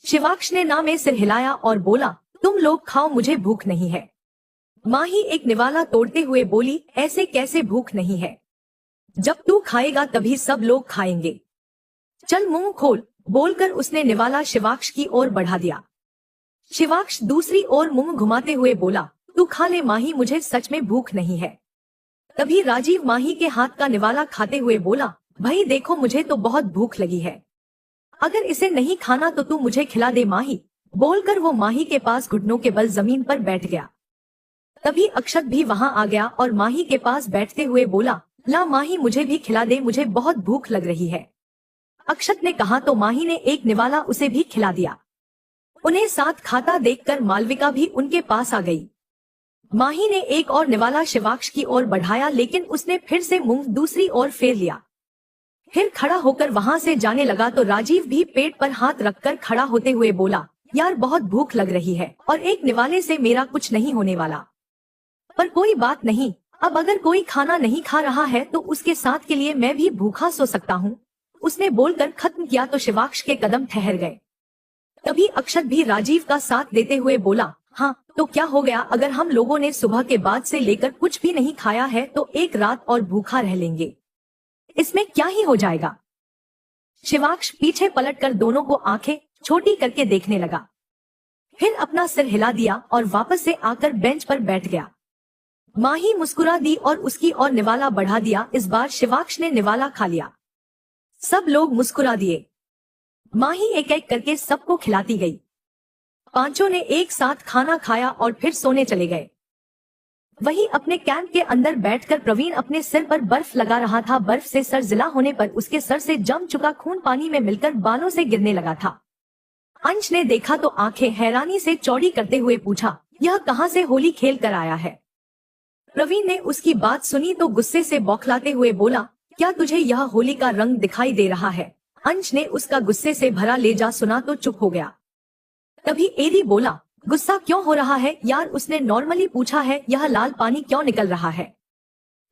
शिवाक्ष ने ना में सिर हिलाया और बोला, तुम लोग खाओ, मुझे भूख नहीं है। माही एक निवाला तोड़ते हुए बोली, ऐसे कैसे भूख नहीं है, जब तू खाएगा तभी सब लोग खाएंगे, चल मुंह खोल, बोलकर उसने निवाला शिवाक्ष की ओर बढ़ा दिया। शिवाक्ष दूसरी ओर मुंह घुमाते हुए बोला, तू खा ले माही, मुझे सच में भूख नहीं है। तभी राजीव माही के हाथ का निवाला खाते हुए बोला, भाई देखो मुझे तो बहुत भूख लगी है, अगर इसे नहीं खाना तो तू मुझे खिला दे माही, बोलकर वो माही के पास घुटनों के बल जमीन पर बैठ गया। तभी अक्षत भी वहां आ गया और माही के पास बैठते हुए बोला, ला माही मुझे भी खिला दे, मुझे बहुत भूख लग रही है। अक्षत ने कहा तो माही ने एक निवाला उसे भी खिला दिया। उन्हें साथ खाता देखकर मालविका भी उनके पास आ गई। माही ने एक और निवाला शिवाक्ष की ओर बढ़ाया, लेकिन उसने फिर से मुंह दूसरी ओर फेर लिया। फिर खड़ा होकर वहां से जाने लगा तो राजीव भी पेट पर हाथ रखकर खड़ा होते हुए बोला, यार बहुत भूख लग रही है और एक निवाले से मेरा कुछ नहीं होने वाला, पर कोई बात नहीं, अब अगर कोई खाना नहीं खा रहा है तो उसके साथ के लिए मैं भी भूखा सो सकता हूँ। उसने बोलकर खत्म किया तो शिवाक्ष के कदम ठहर गए। तभी अक्षत भी राजीव का साथ देते हुए बोला, हाँ तो क्या हो गया, अगर हम लोगों ने सुबह के बाद से लेकर कुछ भी नहीं खाया है तो एक रात और भूखा रह लेंगे, इसमें क्या ही हो जाएगा। शिवाक्ष पीछे पलटकर दोनों को आंखें छोटी करके देखने लगा, फिर अपना सिर हिला दिया और वापस से आकर बेंच पर बैठ गया। माही मुस्कुरा दी और उसकी और निवाला बढ़ा दिया। इस बार शिवाक्ष ने निवाला खा लिया। सब लोग मुस्कुरा दिए। माही एक एक करके सबको खिलाती गई। पांचों ने एक साथ खाना खाया और फिर सोने चले गए। वहीं अपने कैंप के अंदर बैठकर प्रवीण अपने सिर पर बर्फ लगा रहा था। बर्फ से सर जिला होने पर उसके सर से जम चुका खून पानी में मिलकर बालों से गिरने लगा था। अंश ने देखा तो आंखें हैरानी से चौड़ी करते हुए पूछा, यह कहां से होली खेल कर आया है। प्रवीण ने उसकी बात सुनी तो गुस्से से बौखलाते हुए बोला, क्या तुझे यह होली का रंग दिखाई दे रहा है। अंश ने उसका गुस्से से भरा लेजा सुना तो चुप हो गया। तभी एडी बोला, गुस्सा क्यों हो रहा है यार, उसने नॉर्मली पूछा है, यह लाल पानी क्यों निकल रहा है।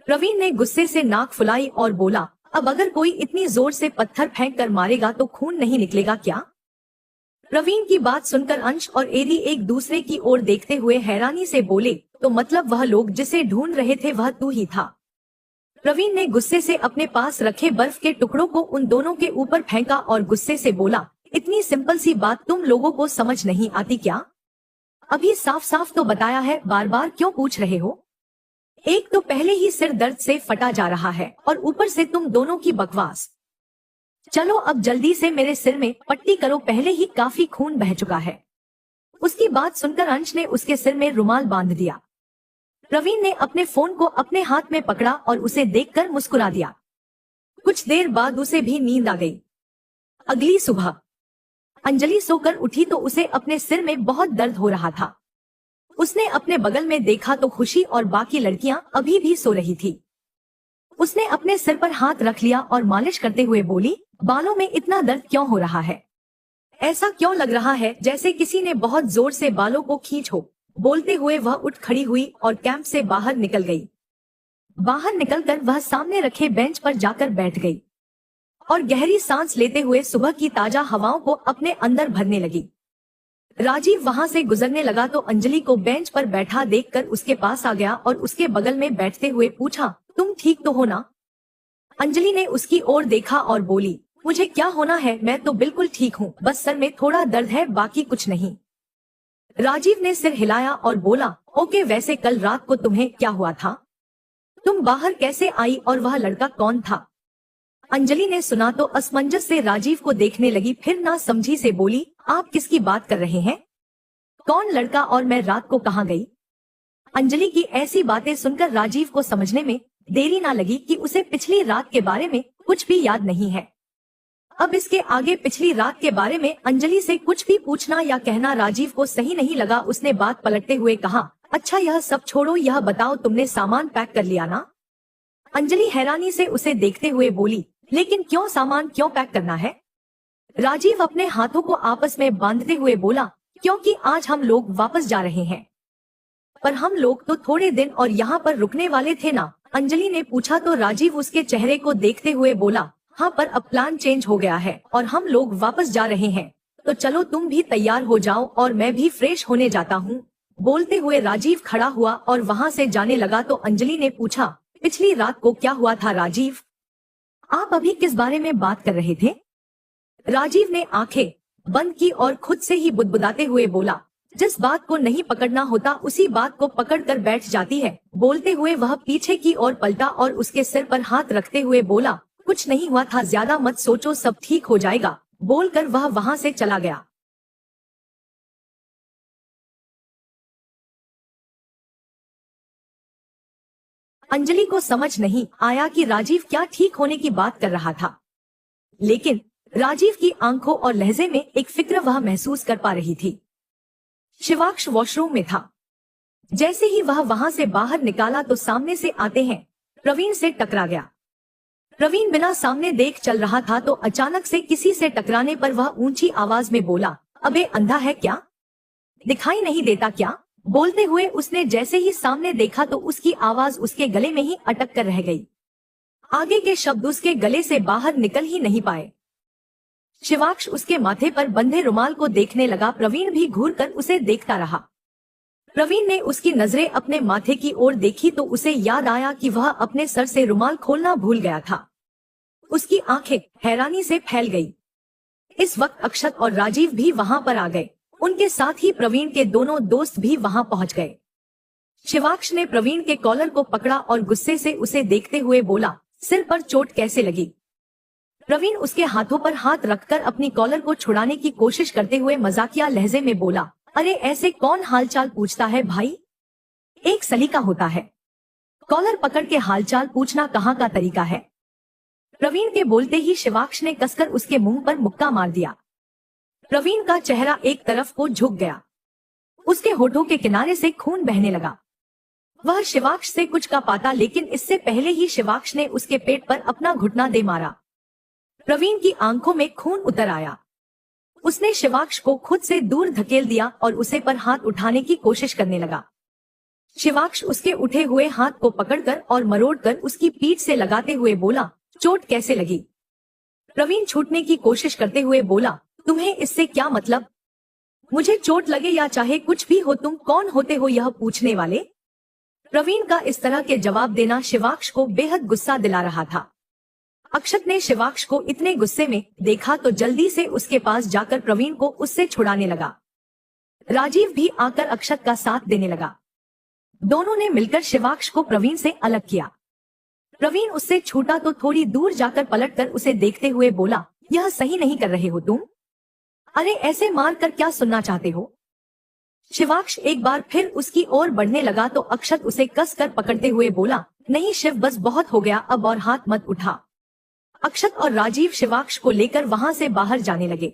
प्रवीण ने गुस्से से नाक फुलाई और बोला, अब अगर कोई इतनी जोर से पत्थर फेंक कर मारेगा तो खून नहीं निकलेगा क्या। प्रवीण की बात सुनकर अंश और एडी एक दूसरे की ओर देखते हुए हैरानी से बोले, तो मतलब वह लोग जिसे ढूंढ रहे थे वह तू ही था। प्रवीण ने गुस्से से अपने पास रखे बर्फ के टुकड़ों को उन दोनों के ऊपर फेंका और गुस्से से बोला, इतनी सिंपल सी बात तुम लोगों को समझ नहीं आती क्या। अभी साफ साफ तो बताया है, बार बार क्यों पूछ रहे हो। एक तो पहले ही सिर दर्द से फटा जा रहा है और ऊपर से तुम दोनों की बकवास। चलो अब जल्दी से मेरे सिर में पट्टी करो, पहले ही काफी खून बह चुका है। उसकी बात सुनकर अंश ने उसके सिर में रुमाल बांध दिया। प्रवीण ने अपने फोन को अपने हाथ में पकड़ा और उसे देखकर मुस्कुरा दिया। कुछ देर बाद उसे भी नींद आ गई। अगली सुबह अंजलि सोकर उठी तो उसे अपने सिर में बहुत दर्द हो रहा था। उसने अपने बगल में देखा तो खुशी और बाकी लड़कियां अभी भी सो रही थी। उसने अपने सिर पर हाथ रख लिया और मालिश करते हुए बोली, बालों में इतना दर्द क्यों हो रहा है, ऐसा क्यों लग रहा है जैसे किसी ने बहुत जोर से बालों को खींच हो। बोलते हुए वह उठ खड़ी हुई और कैंप से बाहर निकल गई। बाहर निकलकर वह सामने रखे बेंच पर जाकर बैठ गई और गहरी सांस लेते हुए सुबह की ताजा हवाओं को अपने अंदर भरने लगी। राजीव वहां से गुजरने लगा तो अंजलि को बेंच पर बैठा देखकर उसके पास आ गया और उसके बगल में बैठते हुए पूछा, तुम ठीक तो हो ना। अंजलि ने उसकी ओर देखा और बोली, मुझे क्या होना है, मैं तो बिल्कुल ठीक हूँ, बस सर में थोड़ा दर्द है, बाकी कुछ नहीं। राजीव ने सिर हिलाया और बोला, ओके, वैसे कल रात को तुम्हें क्या हुआ था? तुम बाहर कैसे आई और वह लड़का कौन था? अंजलि ने सुना तो असमंजस से राजीव को देखने लगी, फिर ना समझी से बोली, आप किसकी बात कर रहे हैं? कौन लड़का और मैं रात को कहाँ गई? अंजलि की ऐसी बातें सुनकर राजीव को समझने में देरी ना लगी कि उसे पिछली रात के बारे में कुछ भी याद नहीं है। अब इसके आगे पिछली रात के बारे में अंजलि से कुछ भी पूछना या कहना राजीव को सही नहीं लगा। उसने बात पलटते हुए कहा, अच्छा यह सब छोड़ो, यह बताओ तुमने सामान पैक कर लिया ना? अंजलि हैरानी से उसे देखते हुए बोली, लेकिन क्यों, सामान क्यों पैक करना है? राजीव अपने हाथों को आपस में बांधते हुए बोला, क्योंकि आज हम लोग वापस जा रहे हैं। पर हम लोग तो थोड़े दिन और यहाँ पर रुकने वाले थे ना? अंजलि ने पूछा तो राजीव उसके चेहरे को देखते हुए बोला, हाँ, पर अब प्लान चेंज हो गया है और हम लोग वापस जा रहे हैं। तो चलो तुम भी तैयार हो जाओ और मैं भी फ्रेश होने जाता हूँ। बोलते हुए राजीव खड़ा हुआ और वहाँ से जाने लगा तो अंजलि ने पूछा, पिछली रात को क्या हुआ था राजीव? आप अभी किस बारे में बात कर रहे थे? राजीव ने आंखें बंद की और खुद से ही बुदबुदाते हुए बोला, जिस बात को नहीं पकड़ना होता उसी बात को पकड़ कर बैठ जाती है। बोलते हुए वह पीछे की ओर पलटा और उसके सिर पर हाथ रखते हुए बोला, कुछ नहीं हुआ था, ज्यादा मत सोचो, सब ठीक हो जाएगा। बोलकर वह वहां से चला गया। अंजलि को समझ नहीं आया कि राजीव क्या ठीक होने की बात कर रहा था, लेकिन राजीव की आंखों और लहजे में एक फिक्र वह महसूस कर पा रही थी। शिवाक्ष वॉशरूम में था। जैसे ही वह वहां से बाहर निकाला तो सामने से आते हैं प्रवीण से टकरा गया। प्रवीण बिना सामने देख चल रहा था तो अचानक से किसी से टकराने पर वह ऊंची आवाज में बोला, अबे अंधा है क्या? दिखाई नहीं देता क्या? बोलते हुए उसने जैसे ही सामने देखा तो उसकी आवाज उसके गले में ही अटक कर रह गई। आगे के शब्द उसके गले से बाहर निकल ही नहीं पाए। शिवाक्ष उसके माथे पर बंधे रुमाल को देखने लगा। प्रवीण भी घूर कर उसे देखता रहा। प्रवीण ने उसकी नजरें अपने माथे की ओर देखी तो उसे याद आया कि वह अपने सर से रुमाल खोलना भूल गया था। उसकी आंखें हैरानी से फैल गई। इस वक्त अक्षत और राजीव भी वहां पर आ गए। उनके साथ ही प्रवीण के दोनों दोस्त भी वहां पहुंच गए। शिवाक्ष ने प्रवीण के कॉलर को पकड़ा और गुस्से से उसे देखते हुए बोला, सिर पर चोट कैसे लगी? प्रवीण उसके हाथों पर हाथ रखकर अपनी कॉलर को छुड़ाने की कोशिश करते हुए मजाकिया लहजे में बोला, अरे ऐसे कौन हालचाल पूछता है भाई? एक सलीका होता है। कॉलर पकड़ के हालचाल पूछना कहाँ का तरीका है? प्रवीण के बोलते ही शिवाक्ष ने कसकर उसके मुंह पर मुक्का मार दिया। प्रवीण का चेहरा एक तरफ को झुक गया। उसके होठों के किनारे से खून बहने लगा। वह शिवाक्ष से कुछ का पाता, लेकिन इससे पहले ही शिवाक्ष ने उसके पेट पर अपना घुटना दे मारा। प्रवीण की आंखों में खून उतर आया। उसने शिवाक्ष को खुद से दूर धकेल दिया और उसे पर हाथ उठाने की कोशिश करने लगा। शिवाक्ष उसके उठे हुए हाथ को पकड़कर और मरोड़कर उसकी पीठ से लगाते हुए बोला, चोट कैसे लगी? प्रवीण छूटने की कोशिश करते हुए बोला, तुम्हें इससे क्या मतलब? मुझे चोट लगे या चाहे कुछ भी हो, तुम कौन होते हो यह पूछने वाले? प्रवीण का इस तरह के जवाब देना शिवाक्ष को बेहद गुस्सा दिला रहा था। अक्षत ने शिवाक्ष को इतने गुस्से में देखा तो जल्दी से उसके पास जाकर प्रवीण को उससे छुड़ाने लगा। राजीव भी आकर अक्षत का साथ देने लगा। दोनों ने मिलकर शिवाक्ष को प्रवीण से अलग किया। प्रवीण उससे छूटा तो थोड़ी दूर जाकर पलटकर उसे देखते हुए बोला, यह सही नहीं कर रहे हो तुम? अरे ऐसे मार कर क्या सुनना चाहते हो? शिवाक्ष एक बार फिर उसकी ओर बढ़ने लगा तो अक्षत उसे कसकर पकड़ते हुए बोला, नहीं शिव, बस बहुत हो गया अब और हाथ मत उठा। अक्षत और राजीव शिवाक्ष को लेकर वहां से बाहर जाने लगे।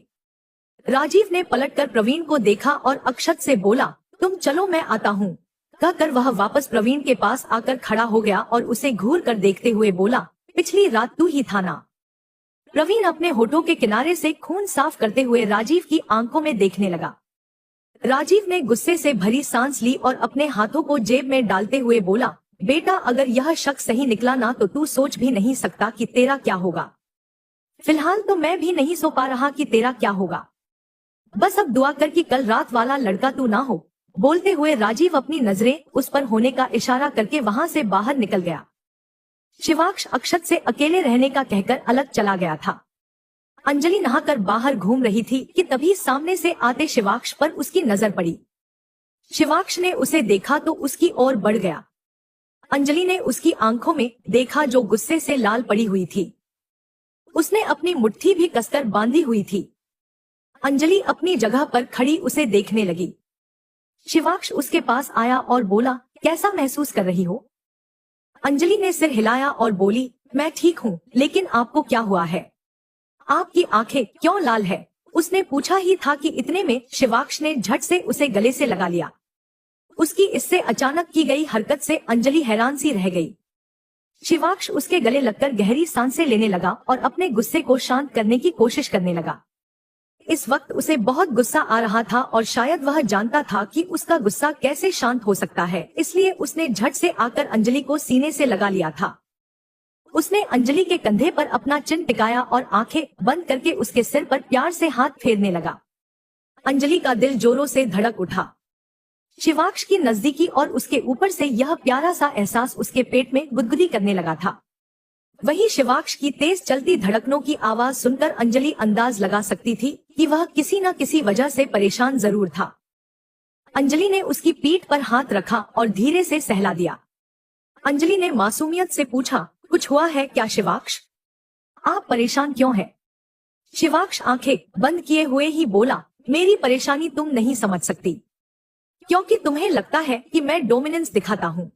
राजीव ने पलटकर प्रवीण को देखा और अक्षत से बोला, तुम चलो मैं आता हूँ। कहकर वह वापस प्रवीण के पास आकर खड़ा हो गया और उसे घूर कर देखते हुए बोला, पिछली रात तू ही था ना? प्रवीण अपने होठों के किनारे से खून साफ करते हुए राजीव की आंखों में देखने लगा। राजीव ने गुस्से से भरी सांस ली और अपने हाथों को जेब में डालते हुए बोला, बेटा अगर यह शक सही निकला ना तो तू सोच भी नहीं सकता कि तेरा क्या होगा। फिलहाल तो मैं भी नहीं सो पा रहा कि तेरा क्या होगा। बस अब दुआ कर कि कल रात वाला लड़का तू ना हो। बोलते हुए राजीव अपनी नजरें उस पर होने का इशारा करके वहां से बाहर निकल गया। शिवाक्ष अक्षत से अकेले रहने का कहकर अलग चला गया था। अंजलि नहाकर बाहर घूम रही थी कि तभी सामने से आते शिवाक्ष पर उसकी नजर पड़ी। शिवाक्ष ने उसे देखा तो उसकी ओर बढ़ गया। अंजलि ने उसकी आंखों में देखा जो गुस्से से लाल पड़ी हुई थी। उसने अपनी मुट्ठी भी कसकर बांधी हुई थी। अंजलि अपनी जगह पर खड़ी उसे देखने लगी। शिवाक्ष उसके पास आया और बोला, कैसा महसूस कर रही हो? अंजलि ने सिर हिलाया और बोली, मैं ठीक हूँ, लेकिन आपको क्या हुआ है? आपकी आंखें क्यों लाल है? उसने पूछा ही था कि इतने में शिवाक्ष ने झट से उसे गले से लगा लिया। उसकी इससे अचानक की गई हरकत से अंजलि हैरान सी रह गई। शिवाक्ष उसके गले लगकर गहरी सांसें लेने लगा और अपने गुस्से को शांत करने की कोशिश करने लगा। इस वक्त उसे बहुत गुस्सा आ रहा था और शायद वह जानता था कि उसका गुस्सा कैसे शांत हो सकता है, इसलिए उसने झट से आकर अंजलि को सीने से लगा लिया था। उसने अंजलि के कंधे पर अपना चिन टिकाया और आंखें बंद करके उसके सिर पर प्यार से हाथ फेरने लगा। अंजलि का दिल जोरों से धड़क उठा। शिवाक्ष की नजदीकी और उसके ऊपर से यह प्यारा सा एहसास उसके पेट में गुदगुदी करने लगा था। वही शिवाक्ष की तेज चलती धड़कनों की आवाज सुनकर अंजलि अंदाज लगा सकती थी कि वह किसी न किसी वजह से परेशान जरूर था। अंजलि ने उसकी पीठ पर हाथ रखा और धीरे से सहला दिया। अंजलि ने मासूमियत से पूछा, कुछ हुआ है क्या शिवाक्ष? आप परेशान क्यों हैं? शिवाक्ष आंखें बंद किए हुए ही बोला, मेरी परेशानी तुम नहीं समझ सकती, क्योंकि तुम्हें लगता है कि मैं डोमिनेंस दिखाता हूँ,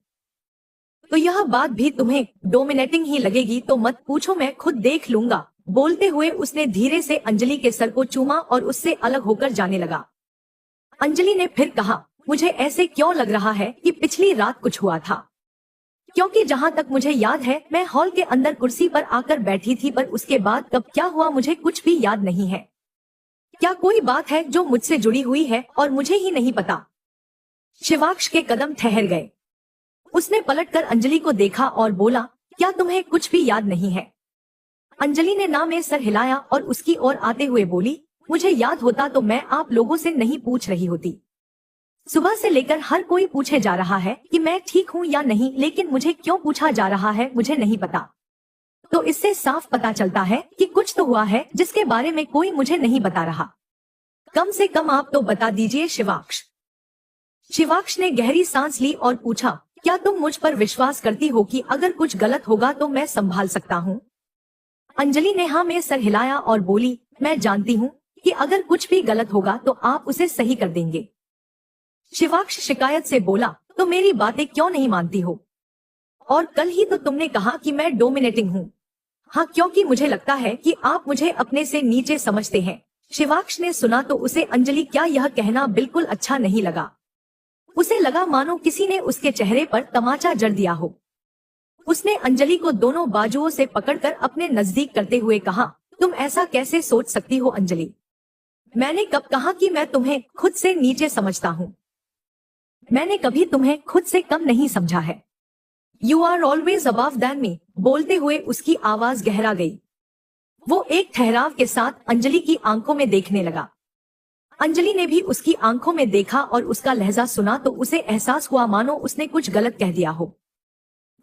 तो यह बात भी तुम्हें डोमिनेटिंग ही लगेगी, तो मत पूछो, मैं खुद देख लूंगा। बोलते हुए उसने धीरे से अंजलि के सर को चूमा और उससे अलग होकर जाने लगा। अंजलि ने फिर कहा, मुझे ऐसे क्यों लग रहा है कि पिछली रात कुछ हुआ था, क्योंकि जहां तक मुझे याद है मैं हॉल के अंदर कुर्सी पर आकर बैठी थी, पर उसके बाद कब क्या हुआ मुझे कुछ भी याद नहीं है। क्या कोई बात है जो मुझसे जुड़ी हुई है और मुझे ही नहीं पता? शिवाक्ष के कदम ठहर गए। उसने पलटकर अंजलि को देखा और बोला, क्या तुम्हें कुछ भी याद नहीं है? अंजलि ने ना में सर हिलाया और उसकी ओर आते हुए बोली, मुझे याद होता तो मैं आप लोगों से नहीं पूछ रही होती। सुबह से लेकर हर कोई पूछे जा रहा है कि मैं ठीक हूँ या नहीं, लेकिन मुझे क्यों पूछा जा रहा है मुझे नहीं पता। तो इससे साफ पता चलता है कि कुछ तो हुआ है जिसके बारे में कोई मुझे नहीं बता रहा। कम से कम आप तो बता दीजिए शिवाक्ष। शिवाक्ष ने गहरी सांस ली और पूछा, क्या तुम मुझ पर विश्वास करती हो कि अगर कुछ गलत होगा तो मैं संभाल सकता हूँ? अंजलि ने हाँ में सर हिलाया और बोली, मैं जानती हूँ कि अगर कुछ भी गलत होगा तो आप उसे सही कर देंगे। शिवाक्ष शिकायत से बोला, तो मेरी बातें क्यों नहीं मानती हो? और कल ही तो तुमने कहा कि मैं डोमिनेटिंग हूँ। हाँ, क्योंकि मुझे लगता है कि आप मुझे अपने से नीचे समझते हैं। शिवाक्ष ने सुना तो उसे अंजलि क्या यह कहना बिल्कुल अच्छा नहीं लगा। उसे लगा मानो किसी ने उसके चेहरे पर तमाचा जड़ दिया हो। उसने अंजलि को दोनों बाजुओं से पकड़कर अपने नजदीक करते हुए कहा, तुम ऐसा कैसे सोच सकती हो अंजलि? मैंने कब कहा कि मैं तुम्हें खुद से नीचे समझता हूँ? मैंने कभी तुम्हें खुद से कम नहीं समझा है। You are always above than me. बोलते हुए उसकी आवाज गहरा गई। वो एक ठहराव के साथ अंजलि की आंखों में देखने लगा। अंजलि ने भी उसकी आंखों में देखा और उसका लहजा सुना तो उसे एहसास हुआ मानो उसने कुछ गलत कह दिया हो।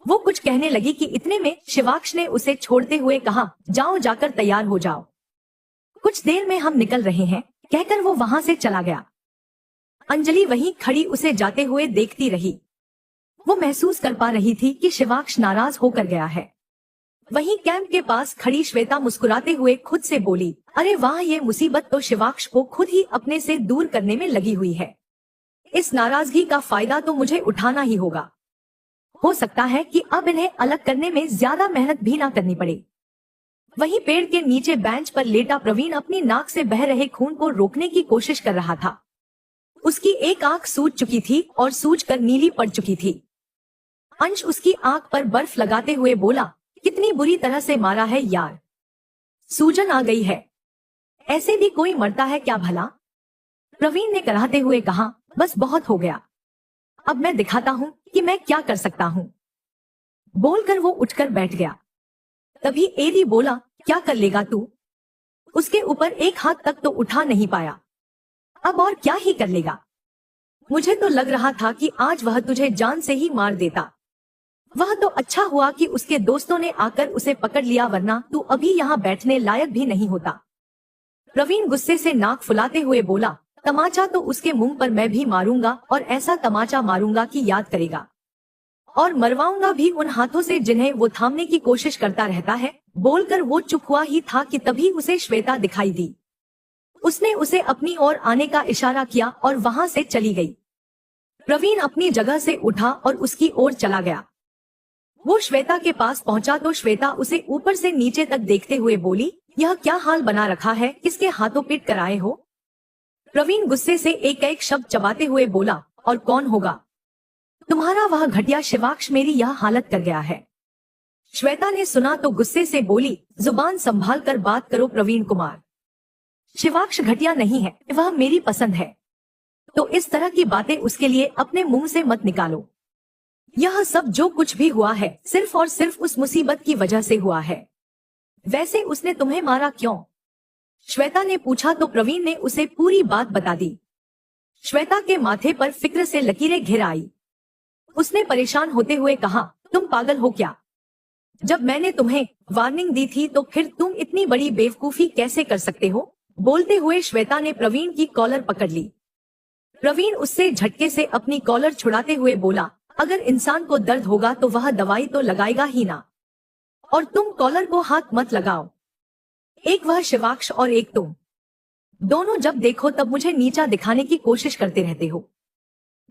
वो कुछ कहने लगी कि इतने में शिवाक्ष ने उसे छोड़ते हुए कहा, जाओ जाकर तैयार हो जाओ, कुछ देर में हम निकल रहे हैं, कहकर वो वहां से चला गया। अंजलि वहीं खड़ी उसे जाते हुए देखती रही। वो महसूस कर पा रही थी कि शिवाक्ष नाराज होकर गया है। वहीं कैंप के पास खड़ी श्वेता मुस्कुराते हुए खुद से बोली, अरे वाह, ये मुसीबत तो शिवाक्ष को खुद ही अपने से दूर करने में लगी हुई है। इस नाराजगी का फायदा तो मुझे उठाना ही होगा। हो सकता है कि अब इन्हें अलग करने में ज्यादा मेहनत भी ना करनी पड़े। वहीं पेड़ के नीचे बेंच पर लेटा प्रवीण अपनी नाक से बह रहे खून को रोकने की कोशिश कर रहा था। उसकी एक आंख सूज चुकी थी और सूजकर नीली पड़ चुकी थी। अंश उसकी आंख पर बर्फ लगाते हुए बोला, कितनी बुरी तरह से मारा है यार, सूजन आ गई है। ऐसे भी कोई मरता है क्या भला? प्रवीण ने कराहते हुए कहा, बस बहुत हो गया, अब मैं दिखाता हूँ कि मैं क्या कर सकता हूँ। बोलकर वो उठकर बैठ गया। तभी एडी बोला, क्या कर लेगा तू? उसके ऊपर एक हाथ तक तो उठा नहीं पाया, अब और क्या ही कर लेगा? मुझे तो लग रहा था कि आज वह तुझे जान से ही मार देता। वह तो अच्छा हुआ कि उसके दोस्तों ने आकर उसे पकड़ लिया, वरना तू अभी यहाँ बैठने लायक भी नहीं होता। प्रवीण गुस्से से नाक फुलाते हुए बोला, तमाचा तो उसके मुंह पर मैं भी मारूंगा और ऐसा तमाचा मारूंगा कि याद करेगा, और मरवाऊंगा भी उन हाथों से जिन्हें वो थामने की कोशिश करता रहता है। बोलकर वो चुप हुआ ही था कि तभी उसे श्वेता दिखाई दी। उसने उसे अपनी ओर आने का इशारा किया और वहां से चली गई। प्रवीण अपनी जगह से उठा और उसकी ओर चला गया। वो श्वेता के पास पहुंचा तो श्वेता उसे ऊपर से नीचे तक देखते हुए बोली, यह क्या हाल बना रखा है, किसके हाथों पीट कर आए हो? प्रवीण गुस्से से एक एक शब्द चबाते हुए बोला, और कौन होगा? तुम्हारा वह घटिया शिवाक्ष मेरी यह हालत कर गया है। श्वेता ने सुना तो गुस्से से बोली, जुबान संभाल कर बात करो प्रवीण कुमार। शिवाक्ष घटिया नहीं है, वह मेरी पसंद है, तो इस तरह की बातें उसके लिए अपने मुंह से मत निकालो। यह सब जो कुछ भी हुआ है सिर्फ और सिर्फ उस मुसीबत की वजह से हुआ है। वैसे उसने तुम्हें मारा क्यों? श्वेता ने पूछा तो प्रवीण ने उसे पूरी बात बता दी। श्वेता के माथे पर फिक्र से लकीरें घिर आई। उसने परेशान होते हुए कहा, तुम पागल हो क्या? जब मैंने तुम्हें वार्निंग दी थी तो फिर तुम इतनी बड़ी बेवकूफी कैसे कर सकते हो? बोलते हुए श्वेता ने प्रवीण की कॉलर पकड़ ली। प्रवीण उससे झटके से अपनी कॉलर छुड़ाते हुए बोला, अगर इंसान को दर्द होगा तो वह दवाई तो लगाएगा ही ना, और तुम कॉलर को हाथ मत लगाओ। एक वह शिवाक्ष और एक तुम, दोनों जब देखो तब मुझे नीचा दिखाने की कोशिश करते रहते हो।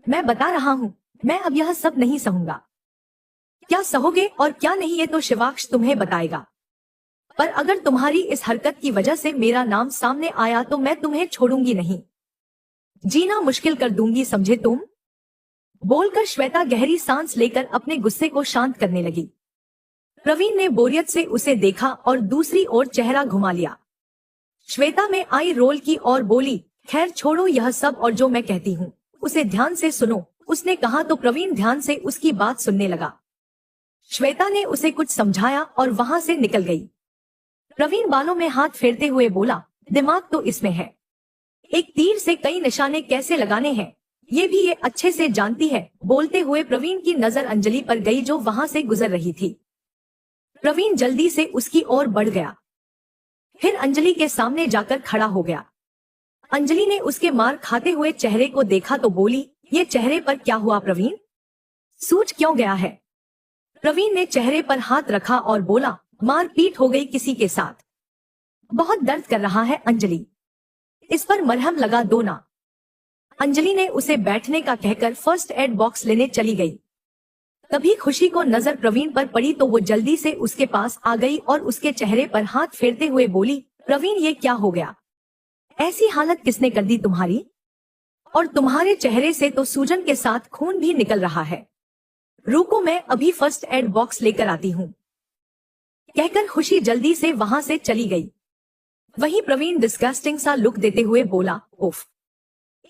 मैं बता रहा हूँ, मैं अब यह सब नहीं सहूंगा। क्या सहोगे और क्या नहीं ये तो शिवाक्ष तुम्हें बताएगा, पर अगर तुम्हारी इस हरकत की वजह से मेरा नाम सामने आया तो मैं तुम्हें छोड़ूंगी नहीं, जीना मुश्किल कर दूंगी, समझे तुम? बोलकर श्वेता गहरी सांस लेकर अपने गुस्से को शांत करने लगी। प्रवीण ने बोरियत से उसे देखा और दूसरी ओर चेहरा घुमा लिया। श्वेता में आई रोल की और बोली, खैर छोड़ो यह सब और जो मैं कहती हूँ उसे ध्यान से सुनो। उसने कहा तो प्रवीण ध्यान से उसकी बात सुनने लगा। श्वेता ने उसे कुछ समझाया और वहां से निकल गई। प्रवीण बालों में हाथ फेरते हुए बोला, दिमाग तो इसमें है, एक तीर से कई निशाने कैसे लगाने हैं ये भी ये अच्छे से जानती है। बोलते हुए प्रवीण की नजर अंजलि पर गई जो वहां से गुजर रही थी। प्रवीण जल्दी से उसकी ओर बढ़ गया, फिर अंजलि के सामने जाकर खड़ा हो गया। अंजलि ने उसके मार खाते हुए चेहरे को देखा तो बोली, ये चेहरे पर क्या हुआ प्रवीण? सूज क्यों गया है? प्रवीण ने चेहरे पर हाथ रखा और बोला, मारपीट हो गई किसी के साथ, बहुत दर्द कर रहा है अंजलि, इस पर मरहम लगा दो ना। अंजलि ने उसे बैठने का कहकर फर्स्ट एड बॉक्स लेने चली गई। तभी खुशी को नजर प्रवीण पर पड़ी तो वो जल्दी से उसके पास आ गई और उसके चेहरे पर हाथ फेरते हुए बोली, प्रवीण ये क्या हो गया? ऐसी हालत किसने कर दी तुम्हारी? और तुम्हारे चेहरे से तो सूजन के साथ खून भी निकल रहा है। रुको मैं अभी फर्स्ट एड बॉक्स लेकर आती हूँ। कहकर खुशी जल्दी से वहां से चली गई। वहीं प्रवीण डिस्गस्टिंग सा लुक देते हुए बोला, उफ,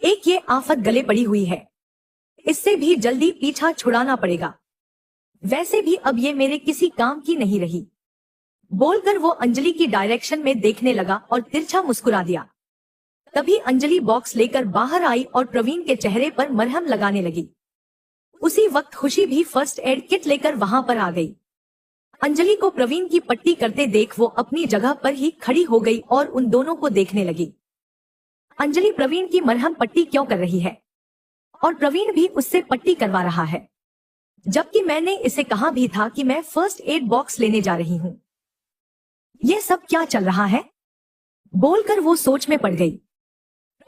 एक ये आफत गले पड़ी हुई है, इससे भी जल्दी पीछा छुड़ाना पड़ेगा। वैसे भी अब ये मेरे किसी काम की नहीं रही। बोलकर वो अंजलि की डायरेक्शन में देखने लगा और तिरछा मुस्कुरा दिया। तभी अंजलि बॉक्स लेकर बाहर आई और प्रवीण के चेहरे पर मरहम लगाने लगी। उसी वक्त खुशी भी फर्स्ट एड किट लेकर वहां पर आ गई। अंजलि को प्रवीण की पट्टी करते देख वो अपनी जगह पर ही खड़ी हो गई और उन दोनों को देखने लगी। अंजलि प्रवीण की मरहम पट्टी क्यों कर रही है? और प्रवीण भी उससे पट्टी करवा रहा है, जबकि मैंने इसे कहा भी था कि मैं फर्स्ट एड बॉक्स लेने जा रही हूँ। ये सब क्या चल रहा है? बोलकर वो सोच में पड़ गई।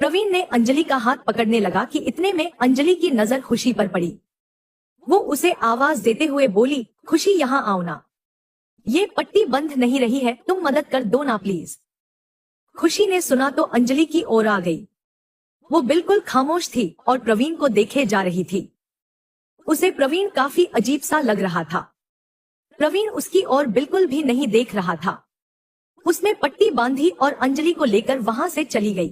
प्रवीण ने अंजलि का हाथ पकड़ने लगा कि इतने में अंजलि की नजर खुशी पर पड़ी। वो उसे आवाज देते हुए बोली, खुशी यहाँ आओ ना, ये पट्टी बंद नहीं रही है, तुम मदद कर दो ना प्लीज। खुशी ने सुना तो अंजलि की ओर आ गई। वो बिल्कुल खामोश थी और प्रवीण को देखे जा रही थी। उसे प्रवीण काफी अजीब सा लग रहा था। प्रवीण उसकी ओर बिल्कुल भी नहीं देख रहा था। उसने पट्टी बांधी और अंजलि को लेकर वहां से चली गई।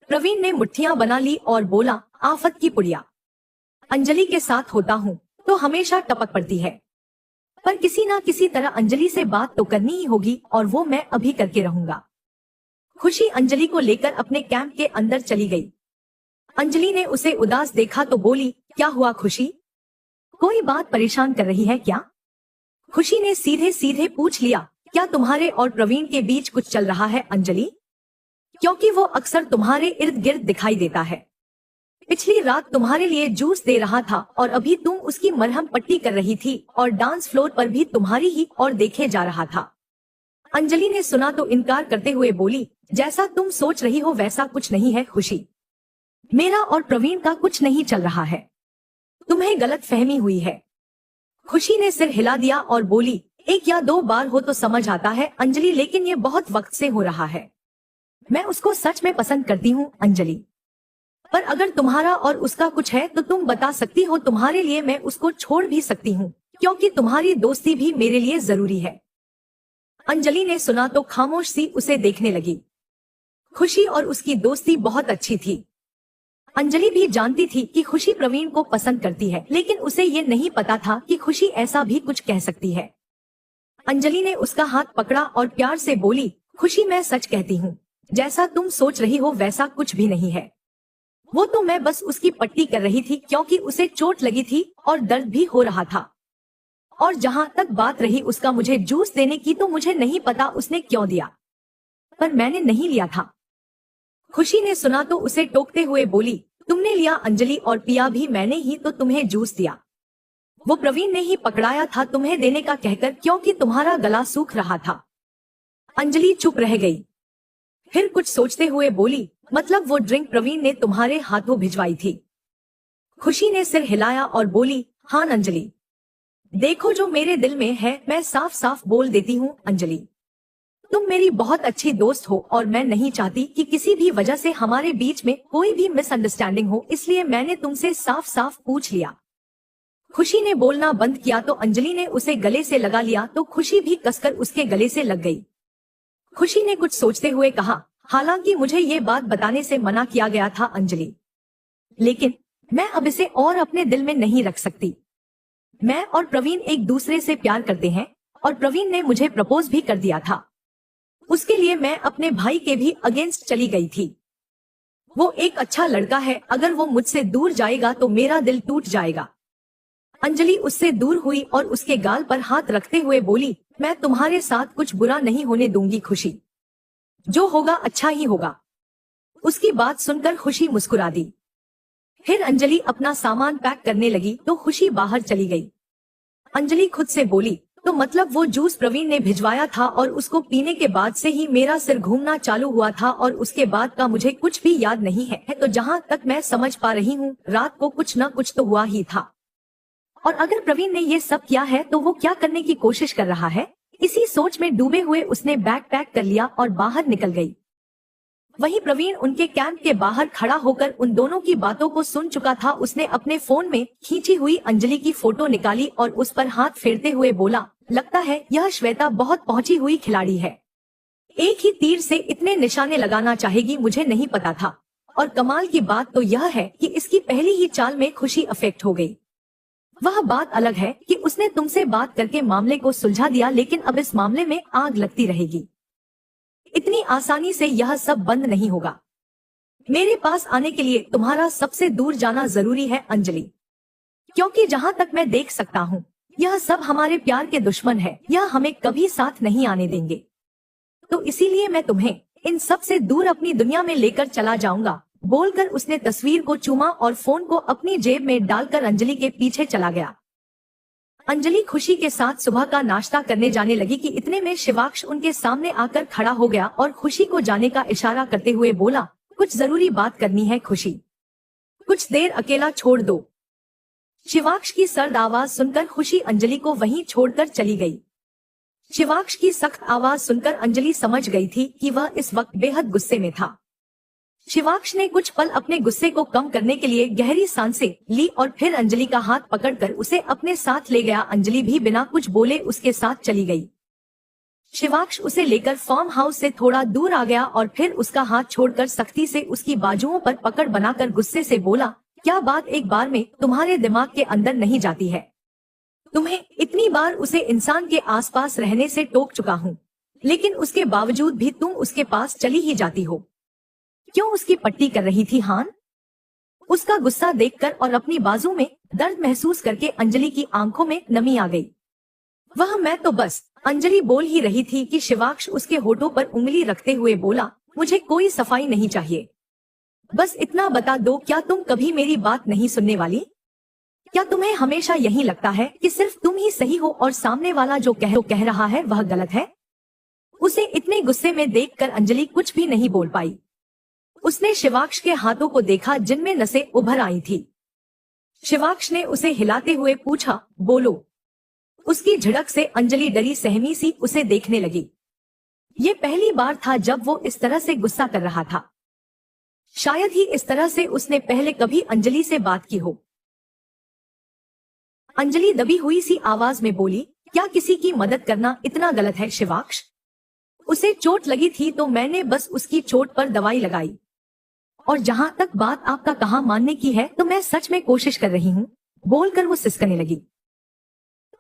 प्रवीण ने मुट्ठियां बना ली और बोला, आफत की पुड़िया, अंजलि के साथ होता हूँ तो हमेशा टपक पड़ती है, पर किसी ना किसी तरह अंजलि से बात तो करनी ही होगी और वो मैं अभी करके रहूंगा। खुशी अंजलि को लेकर अपने कैंप के अंदर चली गई। अंजलि ने उसे उदास देखा तो बोली, क्या हुआ खुशी, कोई बात परेशान कर रही है क्या? खुशी ने सीधे सीधे पूछ लिया, क्या तुम्हारे और प्रवीण के बीच कुछ चल रहा है अंजलि? क्योंकि वो अक्सर तुम्हारे इर्द गिर्द दिखाई देता है। पिछली रात तुम्हारे लिए जूस दे रहा था और अभी तुम उसकी मरहम पट्टी कर रही थी और डांस फ्लोर पर भी तुम्हारी ही और देखे जा रहा था। अंजलि ने सुना तो इनकार करते हुए बोली, जैसा तुम सोच रही हो वैसा कुछ नहीं है खुशी। मेरा और प्रवीण का कुछ नहीं चल रहा है, तुम्हें गलत फहमी हुई है। खुशी ने सिर हिला दिया और बोली, एक या दो बार हो तो समझ आता है अंजलि, लेकिन ये बहुत वक्त से हो रहा है। मैं उसको सच में पसंद करती हूँ अंजलि, पर अगर तुम्हारा और उसका कुछ है तो तुम बता सकती हो। तुम्हारे लिए मैं उसको छोड़ भी सकती हूँ, क्योंकि तुम्हारी दोस्ती भी मेरे लिए जरूरी है। अंजलि ने सुना तो खामोश सी उसे देखने लगी। खुशी और उसकी दोस्ती बहुत अच्छी थी। अंजलि भी जानती थी कि खुशी प्रवीण को पसंद करती है, लेकिन उसे ये नहीं पता था कि खुशी ऐसा भी कुछ कह सकती है। अंजलि ने उसका हाथ पकड़ा और प्यार से बोली, खुशी मैं सच कहती हूँ, जैसा तुम सोच रही हो वैसा कुछ भी नहीं है। वो तो मैं बस उसकी पट्टी कर रही थी क्योंकि उसे चोट लगी थी और दर्द भी हो रहा था। और जहाँ तक बात रही उसका मुझे जूस देने की, तो मुझे नहीं पता उसने क्यों दिया, पर मैंने नहीं लिया था। खुशी ने सुना तो उसे टोकते हुए बोली, तुमने लिया अंजलि, और पिया भी मैंने ही तो तुम्हें जूस दिया। वो प्रवीण ने ही पकड़ाया था तुम्हें देने का कहकर, क्योंकि तुम्हारा गला सूख रहा था। अंजलि चुप रह गई, फिर कुछ सोचते हुए बोली, मतलब वो ड्रिंक प्रवीण ने तुम्हारे हाथों भिजवाई थी। खुशी ने सिर हिलाया और बोली, हाँ अंजलि, देखो जो मेरे दिल में है मैं साफ साफ बोल देती हूँ अंजलि, तुम मेरी बहुत अच्छी दोस्त हो और मैं नहीं चाहती कि किसी भी वजह से हमारे बीच में कोई भी मिसअंडरस्टैंडिंग हो, इसलिए मैंने तुमसे साफ साफ पूछ लिया। खुशी ने बोलना बंद किया तो अंजलि ने उसे गले से लगा लिया तो खुशी भी कसकर उसके गले से लग गई। खुशी ने कुछ सोचते हुए कहा, हालांकि मुझे ये बात बताने से मना किया गया था अंजलि, लेकिन मैं अब इसे और अपने दिल में नहीं रख सकती। मैं और प्रवीण एक दूसरे से प्यार करते हैं और प्रवीण ने मुझे प्रपोज भी कर दिया था। उसके लिए मैं अपने भाई के भी अगेंस्ट चली गई थी। वो एक अच्छा लड़का है, अगर वो मुझसे दूर जाएगा तो मेरा दिल टूट जाएगा। अंजलि उससे दूर हुई और उसके गाल पर हाथ रखते हुए बोली, मैं तुम्हारे साथ कुछ बुरा नहीं होने दूंगी खुशी, जो होगा अच्छा ही होगा। उसकी बात सुनकर खुशी मुस्कुरा दी। फिर अंजलि अपना सामान पैक करने लगी तो खुशी बाहर चली गई। अंजलि खुद से बोली, तो मतलब वो जूस प्रवीण ने भिजवाया था और उसको पीने के बाद से ही मेरा सिर घूमना चालू हुआ था और उसके बाद का मुझे कुछ भी याद नहीं है। तो जहाँ तक मैं समझ पा रही हूँ रात को कुछ न कुछ तो हुआ ही था। और अगर प्रवीण ने ये सब किया है तो वो क्या करने की कोशिश कर रहा है? इसी सोच में डूबे हुए उसने बैग पैक कर लिया और बाहर निकल गई। वहीं प्रवीण उनके कैंप के बाहर खड़ा होकर उन दोनों की बातों को सुन चुका था। उसने अपने फोन में खींची हुई अंजलि की फोटो निकाली और उस पर हाथ फेरते हुए बोला, लगता है यह श्वेता बहुत पहुंची हुई खिलाड़ी है। एक ही तीर से इतने निशाने लगाना चाहेगी मुझे नहीं पता था। और कमाल की बात तो यह है कि इसकी पहली ही चाल में खुशी अफेक्ट हो गई। वह बात अलग है कि उसने तुमसे बात करके मामले को सुलझा दिया, लेकिन अब इस मामले में आग लगती रहेगी। इतनी आसानी से यह सब बंद नहीं होगा। मेरे पास आने के लिए तुम्हारा सबसे दूर जाना जरूरी है अंजलि, क्योंकि जहाँ तक मैं देख सकता हूँ यह सब हमारे प्यार के दुश्मन है। यह हमें कभी साथ नहीं आने देंगे। तो इसीलिए मैं तुम्हें इन सब से दूर अपनी दुनिया में लेकर चला जाऊंगा। बोलकर उसने तस्वीर को चूमा और फोन को अपनी जेब में डालकर अंजलि के पीछे चला गया। अंजलि खुशी के साथ सुबह का नाश्ता करने जाने लगी कि इतने में शिवाक्ष उनके सामने आकर खड़ा हो गया और खुशी को जाने का इशारा करते हुए बोला, कुछ जरूरी बात करनी है खुशी, कुछ देर अकेला छोड़ दो। शिवाक्ष की सर्द आवाज सुनकर खुशी अंजलि को वहीं छोड़कर चली गई। शिवाक्ष की सख्त आवाज सुनकर अंजलि समझ गई थी कि वह इस वक्त बेहद गुस्से में था। शिवाक्ष ने कुछ पल अपने गुस्से को कम करने के लिए गहरी सांसें ली और फिर अंजलि का हाथ पकड़कर उसे अपने साथ ले गया। अंजलि भी बिना कुछ बोले उसके साथ चली गई। शिवाक्ष उसे लेकर फार्म हाउस से थोड़ा दूर आ गया और फिर उसका हाथ छोड़कर सख्ती से उसकी बाजुओं पर पकड़ बनाकर गुस्से से बोला, क्या बात एक बार में तुम्हारे दिमाग के अंदर नहीं जाती है? तुम्हें इतनी बार उसे इंसान के आसपास रहने से टोक चुका हूँ, लेकिन उसके बावजूद भी तुम उसके पास चली ही जाती हो। क्यों उसकी पट्टी कर रही थी हान? उसका गुस्सा देखकर और अपनी बाजू में दर्द महसूस करके अंजलि की आंखों में नमी आ गई। वह मैं तो बस अंजलि बोल ही रही थी कि शिवाक्ष उसके होठों पर उंगली रखते हुए बोला, मुझे कोई सफाई नहीं चाहिए। बस इतना बता दो, क्या तुम कभी मेरी बात नहीं सुनने वाली? क्या तुम्हें हमेशा यही लगता है कि सिर्फ तुम ही सही हो और सामने वाला जो कह रहा है वह गलत है? उसे इतने गुस्से में देखकर अंजलि कुछ भी नहीं बोल पाई। उसने शिवाक्ष के हाथों को देखा जिनमें नसें उभर आई थी। शिवाक्ष ने उसे हिलाते हुए पूछा, बोलो। उसकी झिड़क से अंजलि डरी सहमी सी उसे देखने लगी। ये पहली बार था जब वो इस तरह से गुस्सा कर रहा था। शायद ही इस तरह से उसने पहले कभी अंजलि से बात की हो। अंजलि दबी हुई सी आवाज में बोली, क्या किसी की मदद करना इतना गलत है शिवाक्ष? उसे चोट लगी थी तो मैंने बस उसकी चोट पर दवाई लगाई। और जहां तक बात आपका कहा मानने की है तो मैं सच में कोशिश कर रही हूँ, बोलकर वो सिसकने लगी।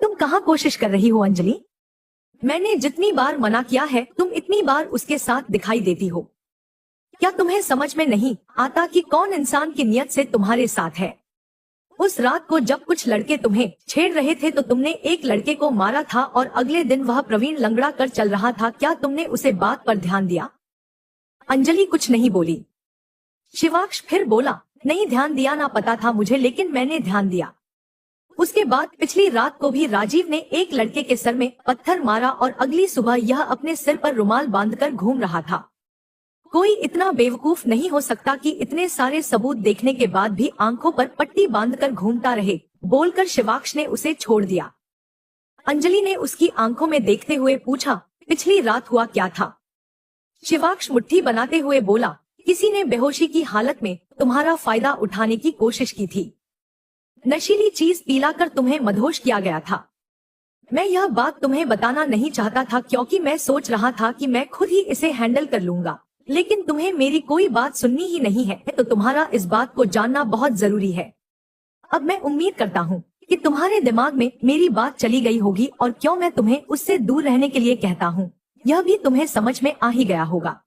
तुम कहाँ कोशिश कर रही हो अंजलि? मैंने जितनी बार मना किया है तुम इतनी बार उसके साथ दिखाई देती हो। क्या तुम्हें समझ में नहीं आता कि कौन इंसान की नियत से तुम्हारे साथ है? उस रात को जब कुछ लड़के तुम्हें छेड़ रहे थे तो तुमने एक लड़के को मारा था और अगले दिन वह प्रवीण लंगड़ा कर चल रहा था। क्या तुमने उसे बात पर ध्यान दिया? अंजलि कुछ नहीं बोली। शिवाक्ष फिर बोला, नहीं ध्यान दिया ना पता था मुझे, लेकिन मैंने ध्यान दिया। उसके बाद पिछली रात को भी राजीव ने एक लड़के के सर में पत्थर मारा और अगली सुबह यह अपने सिर पर रुमाल बांधकर घूम रहा था। कोई इतना बेवकूफ नहीं हो सकता कि इतने सारे सबूत देखने के बाद भी आंखों पर पट्टी बांधकर घूमता रहे, बोलकर शिवाक्ष ने उसे छोड़ दिया। अंजलि ने उसकी आंखों में देखते हुए पूछा, पिछली रात हुआ क्या था? शिवाक्ष मुट्ठी बनाते हुए बोला, किसी ने बेहोशी की हालत में तुम्हारा फायदा उठाने की कोशिश की थी। नशीली चीज पिलाकर तुम्हें मदहोश किया गया था। मैं यह बात तुम्हें बताना नहीं चाहता था क्योंकि मैं सोच रहा था कि मैं खुद ही इसे हैंडल कर लूंगा, लेकिन तुम्हें मेरी कोई बात सुननी ही नहीं है तो तुम्हारा इस बात को जानना बहुत जरूरी है। अब मैं उम्मीद करता हूँ कि तुम्हारे दिमाग में मेरी बात चली गई होगी और क्यों मैं तुम्हें उससे दूर रहने के लिए कहता हूँ यह भी तुम्हें समझ में आ ही गया होगा।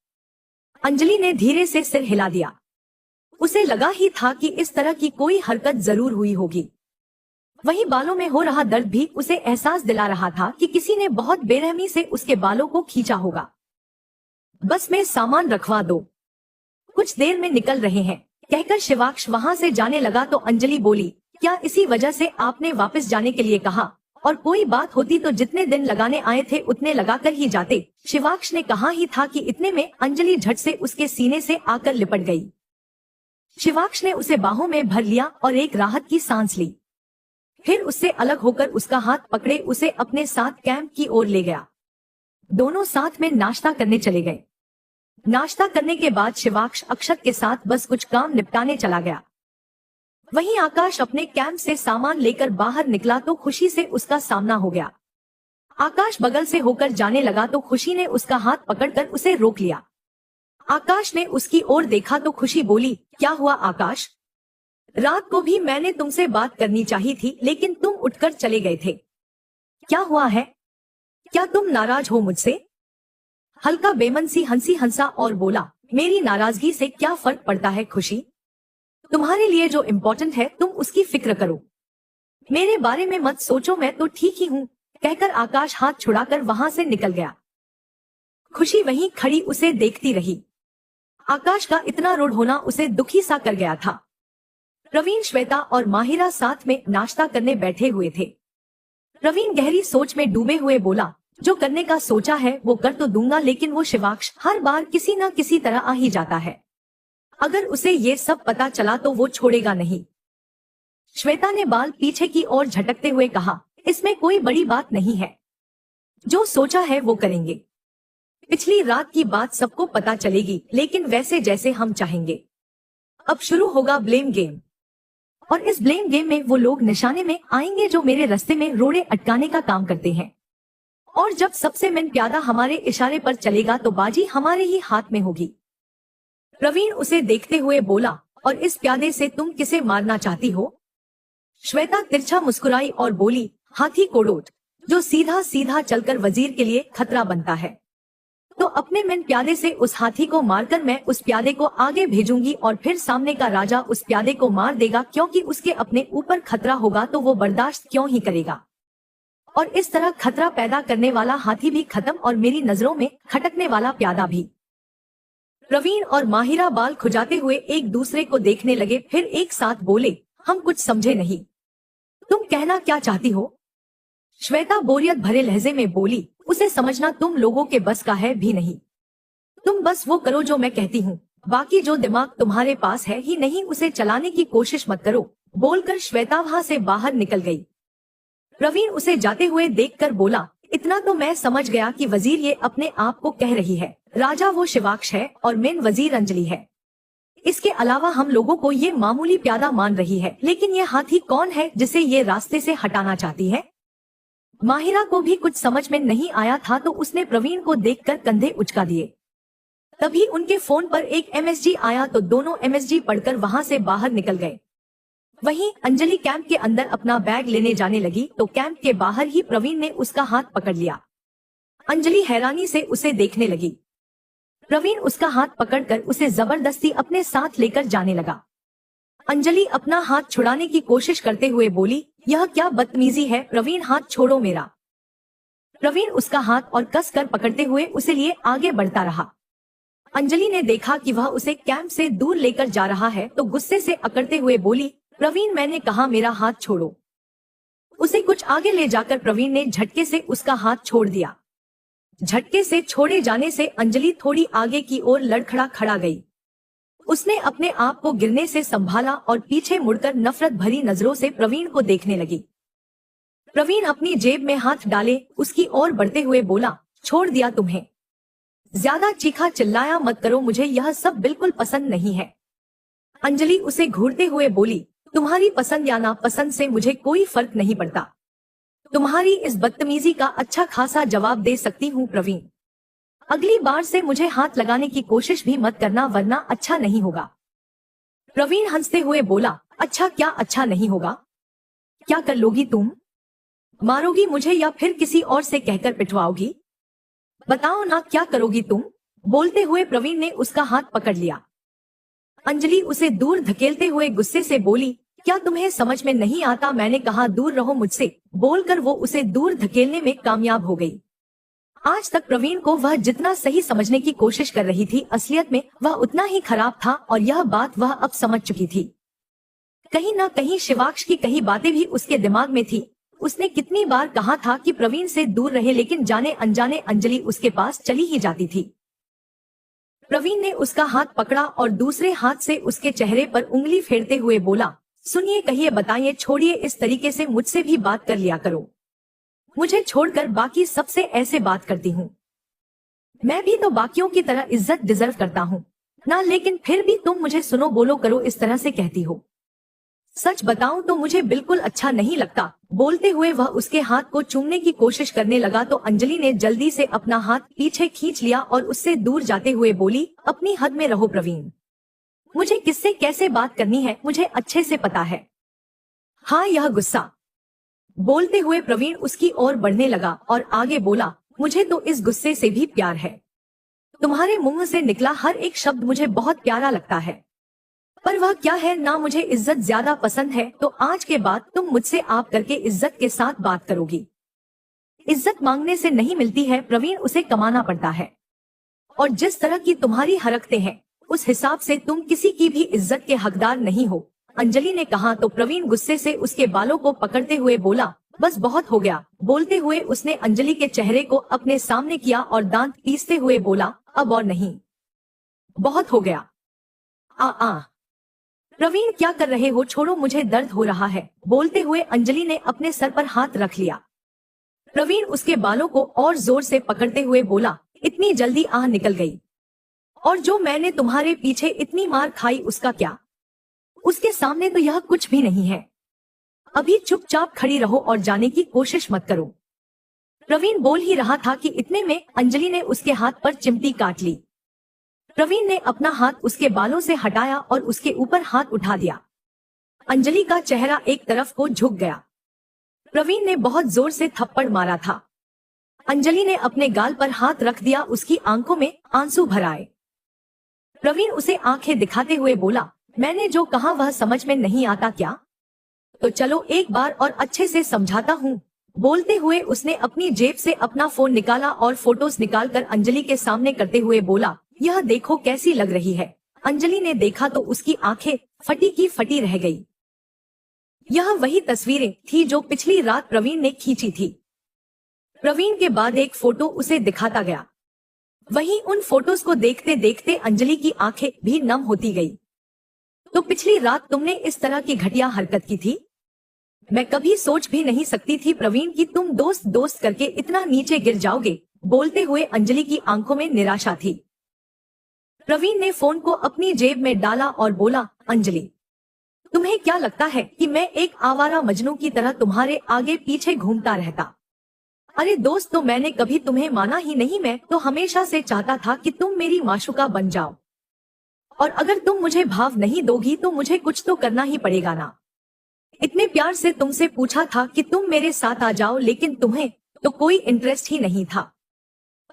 अंजलि ने धीरे से सिर हिला दिया। उसे लगा ही था कि इस तरह की कोई हरकत जरूर हुई होगी। वही बालों में हो रहा दर्द भी उसे एहसास दिला रहा था कि किसी ने बहुत बेरहमी से उसके बालों को खींचा होगा। बस में सामान रखवा दो, कुछ देर में निकल रहे हैं, कहकर शिवाक्ष वहां से जाने लगा तो अंजलि बोली, क्या इसी वजह से आपने वापस जाने के लिए कहा? और कोई बात होती तो जितने दिन लगाने आए थे उतने लगाकर ही जाते। शिवाक्ष ने कहा ही था कि इतने में अंजलि झट से उसके सीने से आकर लिपट गई। शिवाक्ष ने उसे बाहों में भर लिया और एक राहत की सांस ली। फिर उससे अलग होकर उसका हाथ पकड़े उसे अपने साथ कैंप की ओर ले गया। दोनों साथ में नाश्ता करने चले गए। नाश्ता करने के बाद शिवाक्ष अक्षत के साथ बस कुछ काम निपटाने चला गया। वहीं आकाश अपने कैंप से सामान लेकर बाहर निकला तो खुशी से उसका सामना हो गया। आकाश बगल से होकर जाने लगा तो खुशी ने उसका हाथ पकड़कर उसे रोक लिया। आकाश ने उसकी ओर देखा तो खुशी बोली, क्या हुआ आकाश? रात को भी मैंने तुमसे बात करनी चाहिए थी लेकिन तुम उठकर चले गए थे। क्या हुआ है? क्या तुम नाराज हो मुझसे? हल्का बेमन सी हंसी हंसा और बोला, मेरी नाराजगी से क्या फर्क पड़ता है खुशी? तुम्हारे लिए जो इम्पोर्टेंट है तुम उसकी फिक्र करो, मेरे बारे में मत सोचो, मैं तो ठीक ही हूँ, कहकर आकाश हाथ छुड़ाकर वहां से निकल गया। खुशी वहीं खड़ी उसे देखती रही। आकाश का इतना रूड होना उसे दुखी सा कर गया था। प्रवीण, श्वेता और माहिरा साथ में नाश्ता करने बैठे हुए थे। प्रवीण गहरी सोच में डूबे हुए बोला, जो करने का सोचा है वो कर तो दूंगा, लेकिन वो शिवाक्ष हर बार किसी न किसी तरह आ ही जाता है। अगर उसे ये सब पता चला तो वो छोड़ेगा नहीं। श्वेता ने बाल पीछे की ओर झटकते हुए कहा, इसमें कोई बड़ी बात नहीं है, जो सोचा है वो करेंगे। पिछली रात की बात सबको पता चलेगी, लेकिन वैसे जैसे हम चाहेंगे। अब शुरू होगा ब्लेम गेम, और इस ब्लेम गेम में वो लोग निशाने में आएंगे जो मेरे रास्ते में रोड़े अटकाने का काम करते हैं। और जब सबसे मेन प्यादा हमारे इशारे पर चलेगा तो बाजी हमारे ही हाथ में होगी। प्रवीण उसे देखते हुए बोला, और इस प्यादे से तुम किसे मारना चाहती हो? श्वेता तिरछा मुस्कुराई और बोली, हाथी कोड़ोट, जो सीधा सीधा चलकर वजीर के लिए खतरा बनता है। तो अपने मेन प्यादे से उस हाथी को मारकर मैं उस प्यादे को आगे भेजूंगी और फिर सामने का राजा उस प्यादे को मार देगा, क्योंकि उसके अपने ऊपर खतरा होगा तो वो बर्दाश्त क्यों ही करेगा। और इस तरह खतरा पैदा करने वाला हाथी भी खत्म और मेरी नजरों में खटकने वाला प्यादा भी। प्रवीण और माहिरा बाल खुजाते हुए एक दूसरे को देखने लगे, फिर एक साथ बोले, हम कुछ समझे नहीं, तुम कहना क्या चाहती हो? श्वेता बोरियत भरे लहजे में बोली, उसे समझना तुम लोगों के बस का है भी नहीं। तुम बस वो करो जो मैं कहती हूँ, बाकी जो दिमाग तुम्हारे पास है ही नहीं उसे चलाने की कोशिश मत करो। बोलकर श्वेता वहाँ से बाहर निकल गई। प्रवीण उसे जाते हुए देखकर बोला, इतना तो मैं समझ गया कि वजीर ये अपने आप को कह रही है, राजा वो शिवाक्ष है और मेन वजीर अंजलि है। इसके अलावा हम लोगों को ये मामूली प्यादा मान रही है, लेकिन ये हाथी कौन है जिसे ये रास्ते से हटाना चाहती है? माहिरा को भी कुछ समझ में नहीं आया था तो उसने प्रवीण को देखकर कंधे उचका दिए। तभी उनके फोन पर एक एमएसजी आया तो दोनों एमएसजी पढ़कर वहां से बाहर निकल गए। वहीं अंजलि कैंप के अंदर अपना बैग लेने जाने लगी तो कैंप के बाहर ही प्रवीण ने उसका हाथ पकड़ लिया। अंजलि हैरानी से उसे देखने लगी। प्रवीण उसका हाथ पकड़कर उसे जबरदस्ती अपने साथ लेकर जाने लगा। अंजलि अपना हाथ छुड़ाने की कोशिश करते हुए बोली, यह क्या बदतमीजी है प्रवीण, हाथ छोड़ो मेरा। प्रवीण उसका हाथ और कस कर पकड़ते हुए उसे लिए आगे बढ़ता रहा। अंजलि ने देखा कि वह उसे कैंप से दूर लेकर जा रहा है तो गुस्से से अकड़ते हुए बोली, प्रवीण मैंने कहा मेरा हाथ छोड़ो। उसे कुछ आगे ले जाकर प्रवीण ने झटके से उसका हाथ छोड़ दिया। झटके से छोड़े जाने से अंजलि थोड़ी आगे की ओर लड़खड़ा खड़ा गई। उसने अपने आप को गिरने से संभाला और पीछे मुड़कर नफरत भरी नजरों से प्रवीण को देखने लगी। प्रवीण अपनी जेब में हाथ डाले उसकी ओर बढ़ते हुए बोला, छोड़ दिया तुम्हें। ज्यादा चीखा चिल्लाया मत करो, मुझे यह सब बिल्कुल पसंद नहीं है। अंजलि उसे घूरते हुए बोली, तुम्हारी पसंद या ना पसंद से मुझे कोई फर्क नहीं पड़ता। तुम्हारी इस बदतमीजी का अच्छा खासा जवाब दे सकती हूँ प्रवीण। अगली बार से मुझे हाथ लगाने की कोशिश भी मत करना वरना अच्छा नहीं होगा। प्रवीण हंसते हुए बोला, अच्छा क्या अच्छा नहीं होगा? क्या कर लोगी तुम? मारोगी मुझे या फिर किसी और से कहकर पिटवाओगी? बताओ ना क्या करोगी तुम? बोलते हुए प्रवीण ने उसका हाथ पकड़ लिया। अंजलि उसे दूर धकेलते हुए गुस्से से बोली, क्या तुम्हें समझ में नहीं आता, मैंने कहा दूर रहो मुझसे। बोलकर वो उसे दूर धकेलने में कामयाब हो गई। आज तक प्रवीण को वह जितना सही समझने की कोशिश कर रही थी, असलियत में वह उतना ही खराब था और यह बात वह अब समझ चुकी थी। कहीं न कहीं शिवाक्ष की कही बातें भी उसके दिमाग में थी। उसने कितनी बार कहा था कि प्रवीण से दूर रहे, लेकिन जाने अनजाने अंजलि उसके पास चली ही जाती थी। प्रवीण ने उसका हाथ पकड़ा और दूसरे हाथ से उसके चेहरे पर उंगली फेरते हुए बोला, सुनिए, कहिए, बताइए, छोड़िए, इस तरीके से मुझसे भी बात कर लिया करो। मुझे छोड़कर बाकी सबसे ऐसे बात करती हूँ। मैं भी तो बाकियों की तरह इज्जत डिजर्व करता हूँ ना, लेकिन फिर भी तुम मुझे सुनो बोलो करो इस तरह से कहती हो। सच बताऊं तो मुझे बिल्कुल अच्छा नहीं लगता। बोलते हुए वह उसके हाथ को चूमने की कोशिश करने लगा तो अंजलि ने जल्दी से अपना हाथ पीछे खींच लिया और उससे दूर जाते हुए बोली, अपनी हद में रहो प्रवीण। मुझे किससे कैसे बात करनी है मुझे अच्छे से पता है। हाँ, यह गुस्सा। बोलते हुए प्रवीण उसकी ओर बढ़ने लगा और आगे बोला, मुझे तो इस गुस्से से भी प्यार है। तुम्हारे मुंह से निकला हर एक शब्द मुझे बहुत प्यारा लगता है। पर वह क्या है ना, मुझे इज्जत ज्यादा पसंद है, तो आज के बाद तुम मुझसे आप करके इज्जत के साथ बात करोगी। इज्जत मांगने से नहीं मिलती है प्रवीण, उसे कमाना पड़ता है। और जिस तरह की तुम्हारी हरकतें हैं उस हिसाब से तुम किसी की भी इज्जत के हकदार नहीं हो। अंजलि ने कहा तो प्रवीण गुस्से से उसके बालों को पकड़ते हुए बोला, बस बहुत हो गया। बोलते हुए उसने अंजलि के चेहरे को अपने सामने किया और दांत पीसते हुए बोला, अब और नहीं, बहुत हो गया। आ प्रवीण क्या कर रहे हो, छोड़ो, मुझे दर्द हो रहा है। बोलते हुए अंजलि ने अपने सर पर हाथ रख लिया। प्रवीण उसके बालों को और जोर से पकड़ते हुए बोला, इतनी जल्दी आह निकल गई? और जो मैंने तुम्हारे पीछे इतनी मार खाई उसका क्या? उसके सामने तो यह कुछ भी नहीं है। अभी चुपचाप खड़ी रहो और जाने की कोशिश मत करो। प्रवीण बोल ही रहा था कि इतने में अंजलि ने उसके हाथ पर चिमटी काट ली। प्रवीण ने अपना हाथ उसके बालों से हटाया और उसके ऊपर हाथ उठा दिया। अंजलि का चेहरा एक तरफ को झुक गया। प्रवीण ने बहुत जोर से थप्पड़ मारा था। अंजलि ने अपने गाल पर हाथ रख दिया, उसकी आंखों में आंसू भर आए। प्रवीण उसे आंखें दिखाते हुए बोला, मैंने जो कहा वह समझ में नहीं आता क्या? तो चलो एक बार और अच्छे से समझाता हूँ। बोलते हुए उसने अपनी जेब से अपना फोन निकाला और फोटोज निकालकर अंजलि के सामने करते हुए बोला, यह देखो कैसी लग रही है। अंजलि ने देखा तो उसकी आंखें फटी की फटी रह गई। यह वही तस्वीरें थी जो पिछली रात प्रवीण ने खींची थी। प्रवीण के बाद एक फोटो उसे दिखाता गया। वहीं उन फोटोज को देखते देखते अंजलि की आंखें भी नम होती गई। तो पिछली रात तुमने इस तरह की घटिया हरकत की थी? मैं कभी सोच भी नहीं सकती थी प्रवीण कि तुम दोस्त दोस्त करके इतना नीचे गिर जाओगे। बोलते हुए अंजलि की आंखों में निराशा थी। प्रवीण ने फोन को अपनी जेब में डाला और बोला, अंजलि, तुम्हें क्या लगता है कि मैं एक आवारा मजनू की तरह तुम्हारे आगे पीछे घूमता रहता? अरे दोस्त, तो मैंने कभी तुम्हें माना ही नहीं। मैं तो हमेशा से चाहता था कि तुम मेरी माशूका बन जाओ, और अगर तुम मुझे भाव नहीं दोगी तो मुझे कुछ तो करना ही पड़ेगा ना। इतने प्यार से तुमसे पूछा था कि तुम मेरे साथ आ जाओ, लेकिन तुम्हें तो कोई इंटरेस्ट ही नहीं था।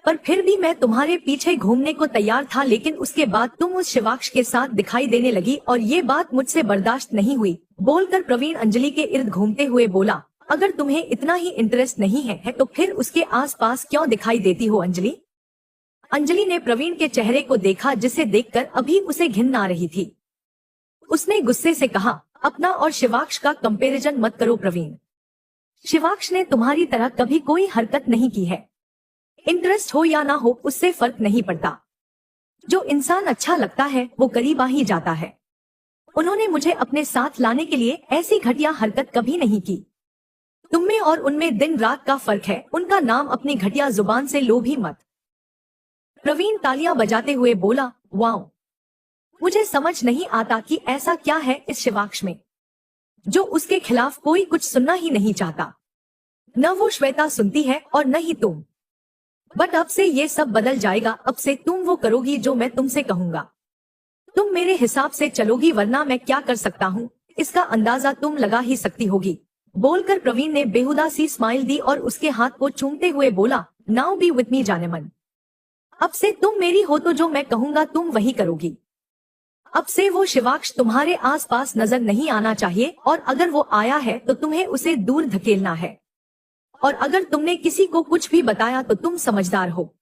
पर फिर भी मैं तुम्हारे पीछे घूमने को तैयार था, लेकिन उसके बाद तुम उस शिवाक्ष के साथ दिखाई देने लगी और ये बात मुझसे बर्दाश्त नहीं हुई। बोलकर प्रवीण अंजलि के इर्द घूमते हुए बोला, अगर तुम्हें इतना ही इंटरेस्ट नहीं है तो फिर उसके आसपास क्यों दिखाई देती हो अंजलि? अंजलि ने प्रवीण के चेहरे को देखा, जिसे देखकर अभी उसे घिन आ रही थी। उसने गुस्से से कहा, अपना और शिवाक्ष का कंपैरिजन मत करो प्रवीण। शिवाक्ष ने तुम्हारी तरह कभी कोई हरकत नहीं की है। इंटरेस्ट हो या ना हो उससे फर्क नहीं पड़ता। जो इंसान अच्छा लगता है वो करीब आ ही जाता है। उन्होंने मुझे अपने साथ लाने के लिए ऐसी घटिया हरकत कभी नहीं की। तुम में और उनमें दिन रात का फर्क है। उनका नाम अपनी घटिया जुबान से लो भी मत। प्रवीण तालियां बजाते हुए बोला, वाओ, मुझे समझ नहीं आता कि ऐसा क्या है इस शिवाक्ष में जो उसके खिलाफ कोई कुछ सुनना ही नहीं चाहता। न वो श्वेता सुनती है और न ही तुम। बट अब से ये सब बदल जाएगा। अब से तुम वो करोगी जो मैं तुमसे कहूंगा। तुम मेरे हिसाब से चलोगी, वरना मैं क्या कर सकता हूँ इसका अंदाजा तुम लगा ही सकती होगी। बोलकर प्रवीण ने बेहुदा सी स्माइल दी और उसके हाथ को चूमते हुए बोला, now B with me Jaaneman. अब से तुम मेरी हो तो जो मैं कहूंगा तुम वही करोगी। अब से वो शिवाक्ष तुम्हारे आसपास नजर नहीं आना चाहिए, और अगर वो आया है तो तुम्हें उसे दूर धकेलना है। और अगर तुमने किसी को कुछ भी बताया तो तुम समझदार हो,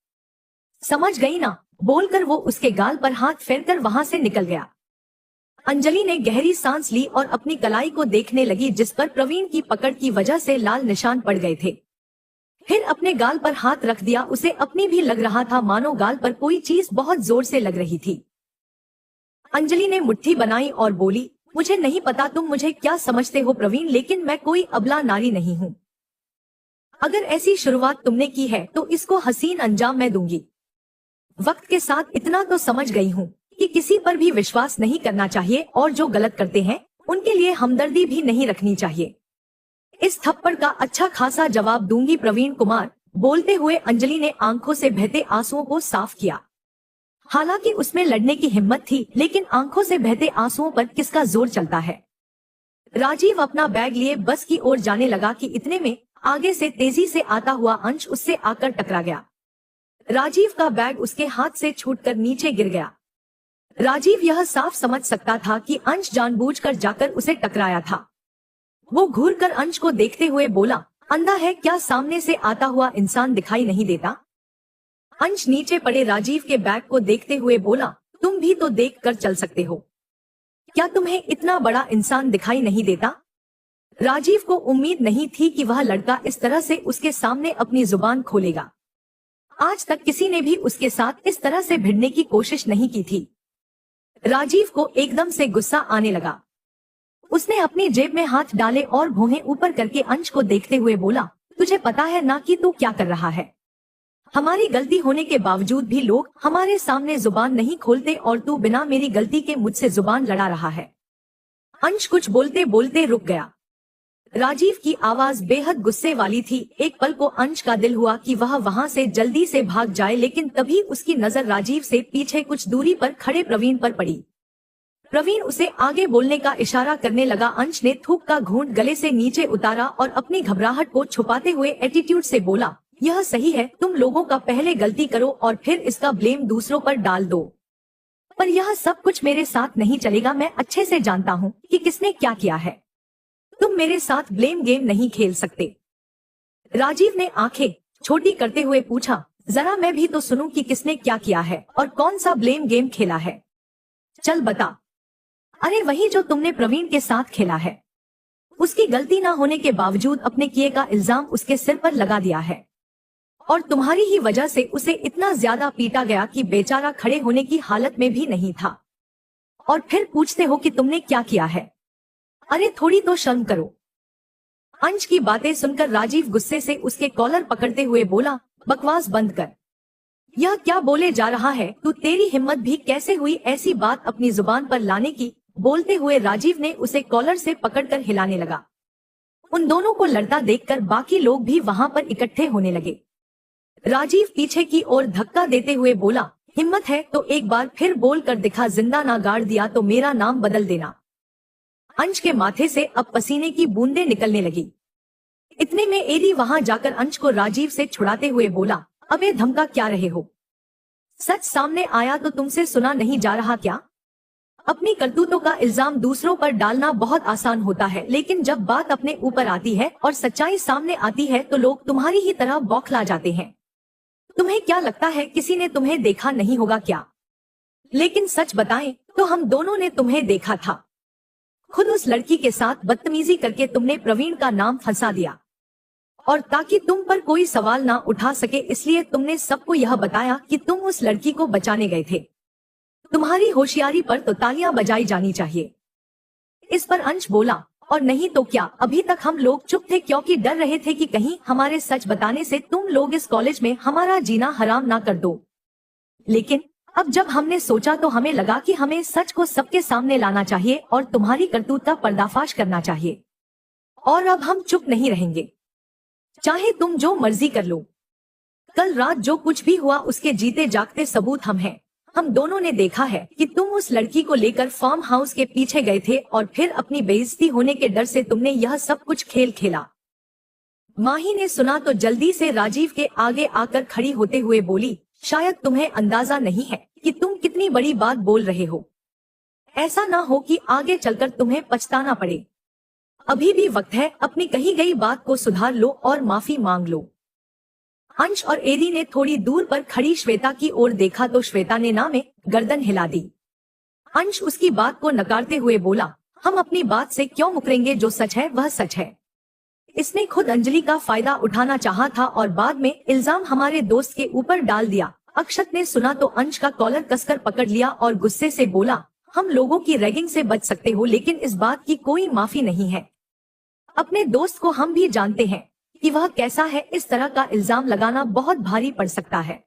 समझ गई ना? बोलकर वो उसके गाल पर हाथ फेरकर वहां से निकल गया। अंजलि ने गहरी सांस ली और अपनी कलाई को देखने लगी, जिस पर प्रवीण की पकड़ की वजह से लाल निशान पड़ गए थे। फिर अपने गाल पर हाथ रख दिया। उसे अपनी भी लग रहा था मानो गाल पर कोई चीज बहुत जोर से लग रही थी। अंजलि ने मुट्ठी बनाई और बोली, मुझे नहीं पता तुम मुझे क्या समझते हो प्रवीण, लेकिन मैं कोई अबला नारी नहीं हूँ। अगर ऐसी शुरुआत तुमने की है तो इसको हसीन अंजाम मैं दूंगी। वक्त के साथ इतना तो समझ गई हूँ कि किसी पर भी विश्वास नहीं करना चाहिए, और जो गलत करते हैं उनके लिए हमदर्दी भी नहीं रखनी चाहिए। इस थप्पड़ का अच्छा खासा जवाब दूंगी प्रवीण कुमार। बोलते हुए अंजलि ने आंखों से बहते आंसुओं को साफ किया। हालांकि उसमें लड़ने की हिम्मत थी, लेकिन आंखों से बहते आंसुओं पर किसका जोर चलता है। राजीव अपना बैग लिए बस की ओर जाने लगा कि इतने में आगे से तेजी से आता हुआ अंश उससे आकर टकरा गया। राजीव का बैग उसके हाथ से छूटकर नीचे गिर गया। राजीव यह साफ समझ सकता था कि अंश जानबूझकर जाकर उसे टकराया था। वो घूरकर अंश को देखते हुए बोला, अंधा है क्या, सामने से आता हुआ इंसान दिखाई नहीं देता? अंश नीचे पड़े राजीव के बैग को देखते हुए बोला, तुम भी तो देख कर चल सकते हो, क्या तुम्हें इतना बड़ा इंसान दिखाई नहीं देता? राजीव को उम्मीद नहीं थी कि वह लड़का इस तरह से उसके सामने अपनी जुबान खोलेगा। आज तक किसी ने भी उसके साथ इस तरह से भिड़ने की कोशिश नहीं की थी। राजीव को एकदम से गुस्सा आने लगा। उसने अपनी जेब में हाथ डाले और भौहें ऊपर करके अंश को देखते हुए बोला, तुझे पता है ना कि तू क्या कर रहा है? हमारी गलती होने के बावजूद भी लोग हमारे सामने जुबान नहीं खोलते, और तू बिना मेरी गलती के मुझसे जुबान लड़ा रहा है। अंश कुछ बोलते बोलते रुक गया। राजीव की आवाज बेहद गुस्से वाली थी। एक पल को अंश का दिल हुआ कि वह वहां से जल्दी से भाग जाए, लेकिन तभी उसकी नजर राजीव से पीछे कुछ दूरी पर खड़े प्रवीण पर पड़ी। प्रवीण उसे आगे बोलने का इशारा करने लगा। अंश ने थूक का घूंट गले से नीचे उतारा और अपनी घबराहट को छुपाते हुए एटीट्यूड से बोला, यह सही है, तुम लोगों का पहले गलती करो और फिर इसका ब्लेम दूसरों पर डाल दो। पर यह सब कुछ मेरे साथ नहीं चलेगा। मैं अच्छे से जानता हूँ कि किसने क्या किया है। तुम मेरे साथ ब्लेम गेम नहीं खेल सकते। राजीव ने आंखें छोटी करते हुए पूछा, जरा मैं भी तो सुनूं कि किसने क्या किया है और कौन सा ब्लेम गेम खेला है। चल बता। अरे वही जो तुमने प्रवीण के साथ खेला है। उसकी गलती ना होने के बावजूद अपने किए का इल्जाम उसके सिर पर लगा दिया है और तुम्हारी ही वजह से उसे इतना ज्यादा पीटा गया कि बेचारा खड़े होने की हालत में भी नहीं था। और फिर पूछते हो कि तुमने क्या किया है। अरे थोड़ी तो शर्म करो। अंश की बातें सुनकर राजीव गुस्से से उसके कॉलर पकड़ते हुए बोला, बकवास बंद कर। यह क्या बोले जा रहा है तू? तेरी हिम्मत भी कैसे हुई ऐसी बात अपनी जुबान पर लाने की? बोलते हुए राजीव ने उसे कॉलर से पकड़कर हिलाने लगा। उन दोनों को लड़ता देखकर बाकी लोग भी वहां पर इकट्ठे होने लगे। राजीव पीछे की ओर धक्का देते हुए बोला, हिम्मत है तो एक बार फिर बोल कर दिखा, जिंदा ना गाड़ दिया तो मेरा नाम बदल देना। अंश के माथे से अब पसीने की बूंदें निकलने लगी। इतने में एडी वहां जाकर अंश को राजीव से छुड़ाते हुए बोला, अबे धमका क्या रहे हो? सच सामने आया तो तुमसे सुना नहीं जा रहा क्या? अपनी करतूतों का इल्जाम दूसरों पर डालना बहुत आसान होता है, लेकिन जब बात अपने ऊपर आती है और सच्चाई सामने आती है तो लोग तुम्हारी ही तरह बौखला जाते हैं। तुम्हें क्या लगता है किसी ने तुम्हें देखा नहीं होगा क्या? लेकिन सच बताएं तो हम दोनों ने तुम्हें देखा था। खुद उस लड़की के साथ बदतमीजी करके तुमने प्रवीण का नाम फंसा दिया और ताकि तुम पर कोई सवाल ना उठा सके इसलिए तुमने सबको यह बताया कि तुम उस लड़की को बचाने गए थे। तुम्हारी होशियारी पर तो तालियां बजाई जानी चाहिए। इस पर अंश बोला, और नहीं तो क्या, अभी तक हम लोग चुप थे क्योंकि डर रहे थे कि कहीं हमारे सच बताने से तुम लोग इस कॉलेज में हमारा जीना हराम ना कर दो। लेकिन अब जब हमने सोचा तो हमें लगा कि हमें सच को सबके सामने लाना चाहिए और तुम्हारी करतूत का पर्दाफाश करना चाहिए। और अब हम चुप नहीं रहेंगे, चाहे तुम जो मर्जी कर लो। कल रात जो कुछ भी हुआ उसके जीते जागते सबूत हम हैं। हम दोनों ने देखा है कि तुम उस लड़की को लेकर फार्म हाउस के पीछे गए थे और फिर अपनी बेइज्जती होने के डर से तुमने यह सब कुछ खेल खेला। माही ने सुना तो जल्दी से राजीव के आगे आकर खड़ी होते हुए बोली, शायद तुम्हें अंदाजा नहीं है कि तुम कितनी बड़ी बात बोल रहे हो। ऐसा ना हो कि आगे चलकर तुम्हें पछताना पड़े। अभी भी वक्त है, अपनी कही गई बात को सुधार लो और माफी मांग लो। अंश और एडी ने थोड़ी दूर पर खड़ी श्वेता की ओर देखा तो श्वेता ने ना में गर्दन हिला दी। अंश उसकी बात को नकारते हुए बोला, हम अपनी बात से क्यों मुकरेंगे? जो सच है वह सच है। इसने खुद अंजलि का फायदा उठाना चाहा था और बाद में इल्जाम हमारे दोस्त के ऊपर डाल दिया। अक्षत ने सुना तो अंश का कॉलर कसकर पकड़ लिया और गुस्से से बोला, हम लोगों की रैगिंग से बच सकते हो लेकिन इस बात की कोई माफी नहीं है। अपने दोस्त को हम भी जानते हैं कि वह कैसा है। इस तरह का इल्जाम लगाना बहुत भारी पड़ सकता है।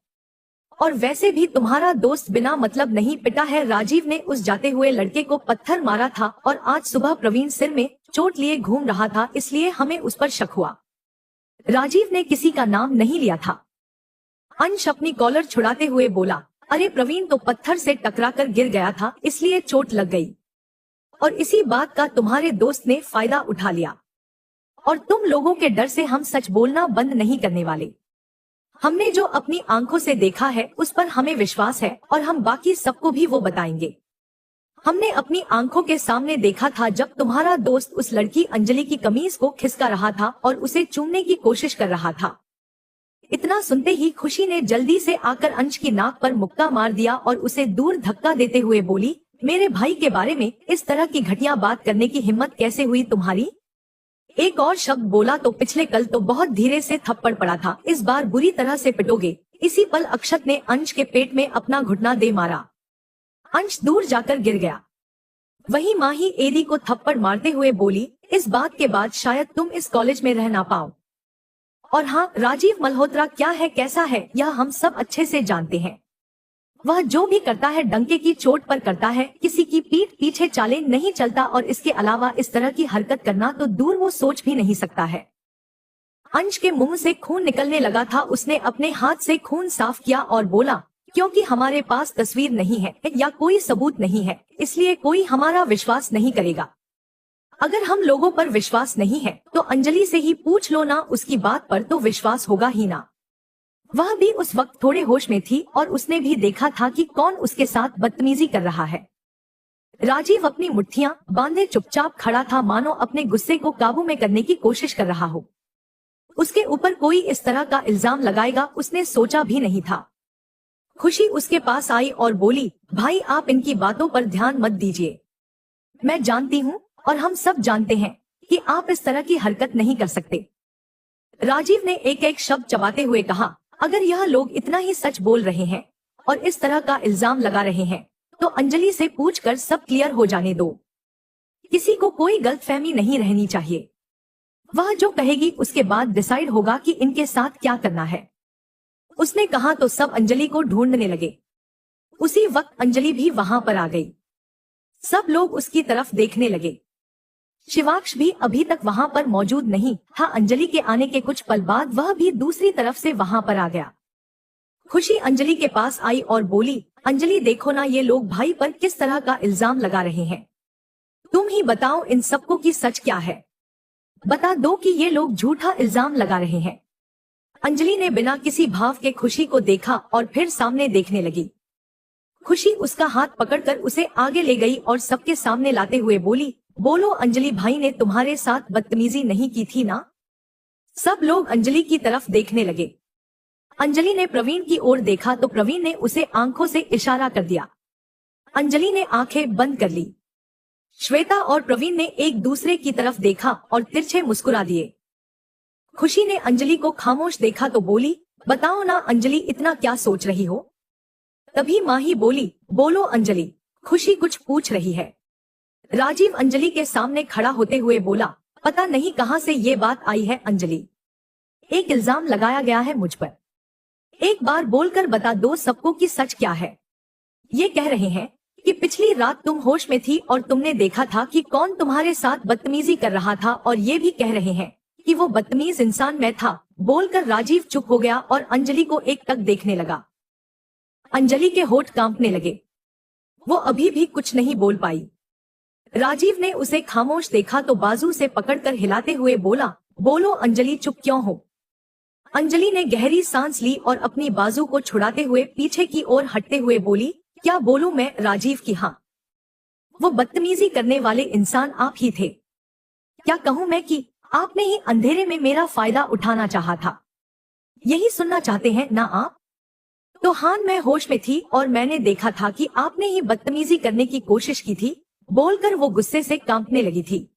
और वैसे भी तुम्हारा दोस्त बिना मतलब नहीं पिटा है। राजीव ने उस जाते हुए लड़के को पत्थर मारा था और आज सुबह प्रवीण सिर में चोट लिए घूम रहा था, इसलिए हमें उस पर शक हुआ। राजीव ने किसी का नाम नहीं लिया था। अंश अपनी कॉलर छुड़ाते हुए बोला, अरे प्रवीण तो पत्थर से टकराकर गिर गया था इसलिए चोट लग गई और इसी बात का तुम्हारे दोस्त ने फायदा उठा लिया। और तुम लोगों के डर से हम सच बोलना बंद नहीं करने वाले। हमने जो अपनी आंखों से देखा है उस पर हमें विश्वास है और हम बाकी सबको भी वो बताएंगे। हमने अपनी आंखों के सामने देखा था जब तुम्हारा दोस्त उस लड़की अंजलि की कमीज को खिसका रहा था और उसे चूमने की कोशिश कर रहा था। इतना सुनते ही खुशी ने जल्दी से आकर अंश की नाक पर मुक्का मार दिया और उसे दूर धक्का देते हुए बोली, मेरे भाई के बारे में इस तरह की घटिया बात करने की हिम्मत कैसे हुई तुम्हारी? एक और शब्द बोला तो पिछले कल तो बहुत धीरे से थप्पड़ पड़ा था, इस बार बुरी तरह से पिटोगे। इसी पल अक्षत ने अंश के पेट में अपना घुटना दे मारा। अंश दूर जाकर गिर गया। वही माही एडी को थप्पड़ मारते हुए बोली, इस बात के बाद शायद तुम इस कॉलेज में रह ना पाओ। और हाँ, राजीव मल्होत्रा क्या है कैसा है यह हम सब अच्छे से जानते हैं। वह जो भी करता है डंके की चोट पर करता है, किसी की पीठ पीछे चाले नहीं चलता और इसके अलावा इस तरह की हरकत करना तो दूर वो सोच भी नहीं सकता है। अंश के मुंह से खून निकलने लगा था। उसने अपने हाथ से खून साफ किया और बोला, क्योंकि हमारे पास तस्वीर नहीं है या कोई सबूत नहीं है इसलिए कोई हमारा विश्वास नहीं करेगा। अगर हम लोगों पर विश्वास नहीं है तो अंजलि से ही पूछ लो ना, उसकी बात पर तो विश्वास होगा ही ना। वह भी उस वक्त थोड़े होश में थी और उसने भी देखा था कि कौन उसके साथ बदतमीजी कर रहा है। राजीव अपनी मुट्ठियां बांधे चुपचाप खड़ा था, मानो अपने गुस्से को काबू में करने की कोशिश कर रहा हो। उसके ऊपर कोई इस तरह का इल्जाम लगाएगा उसने सोचा भी नहीं था। खुशी उसके पास आई और बोली, भाई आप इनकी बातों पर ध्यान मत दीजिए। मैं जानती हूँ और हम सब जानते हैं कि आप इस तरह की हरकत नहीं कर सकते। राजीव ने एक एक शब्द चबाते हुए कहा, अगर यह लोग इतना ही सच बोल रहे हैं और इस तरह का इल्जाम लगा रहे हैं तो अंजलि से पूछकर सब क्लियर हो जाने दो। किसी को कोई गलतफहमी नहीं रहनी चाहिए। वह जो कहेगी उसके बाद डिसाइड होगा कि इनके साथ क्या करना है। उसने कहा तो सब अंजलि को ढूंढने लगे। उसी वक्त अंजलि भी वहां पर आ गई। सब लोग उसकी तरफ देखने लगे। शिवाक्ष भी अभी तक वहां पर मौजूद नहीं था। अंजलि के आने के कुछ पल बाद वह भी दूसरी तरफ से वहां पर आ गया। खुशी अंजलि के पास आई और बोली, अंजलि देखो ना, ये लोग भाई पर किस तरह का इल्जाम लगा रहे हैं। तुम ही बताओ इन सबको की सच क्या है। बता दो कि ये लोग झूठा इल्जाम लगा रहे हैं। अंजलि ने बिना किसी भाव के खुशी को देखा और फिर सामने देखने लगी। खुशी उसका हाथ पकड़कर उसे आगे ले गई और सबके सामने लाते हुए बोली, बोलो अंजलि, भाई ने तुम्हारे साथ बदतमीजी नहीं की थी ना। सब लोग अंजलि की तरफ देखने लगे। अंजलि ने प्रवीण की ओर देखा तो प्रवीण ने उसे आंखों से इशारा कर दिया। अंजलि ने आंखें बंद कर ली। श्वेता और प्रवीण ने एक दूसरे की तरफ देखा और तिरछे मुस्कुरा दिए। खुशी ने अंजलि को खामोश देखा तो बोली, बताओ ना अंजलि, इतना क्या सोच रही हो। तभी माही बोली, बोलो अंजलि, खुशी कुछ पूछ रही है। राजीव अंजलि के सामने खड़ा होते हुए बोला, पता नहीं कहां से ये बात आई है अंजलि, एक इल्जाम लगाया गया है मुझ पर। एक बार बोलकर बता दो सबको कि सच क्या है। ये कह रहे हैं कि पिछली रात तुम होश में थी और तुमने देखा था कि कौन तुम्हारे साथ बदतमीजी कर रहा था, और ये भी कह रहे हैं कि वो बदतमीज इंसान मैं था। बोलकर राजीव चुप हो गया और अंजलि को एकटक देखने लगा। अंजलि के होठ कांपने लगे। वो अभी भी कुछ नहीं बोल पाई। राजीव ने उसे खामोश देखा तो बाजू से पकड़कर हिलाते हुए बोला, बोलो अंजलि, चुप क्यों हो। अंजलि ने गहरी सांस ली और अपनी बाजू को छुड़ाते हुए पीछे की ओर हटते हुए बोली, क्या बोलूं मैं राजीव की। हाँ, वो बदतमीजी करने वाले इंसान आप ही थे। क्या कहूं मैं कि आपने ही अंधेरे में मेरा फायदा उठाना चाहा था। यही सुनना चाहते हैं ना आप। तो हाँ, मैं होश में थी और मैंने देखा था कि आपने ही बदतमीजी करने की कोशिश की थी। बोलकर वो गुस्से से कांपने लगी थी।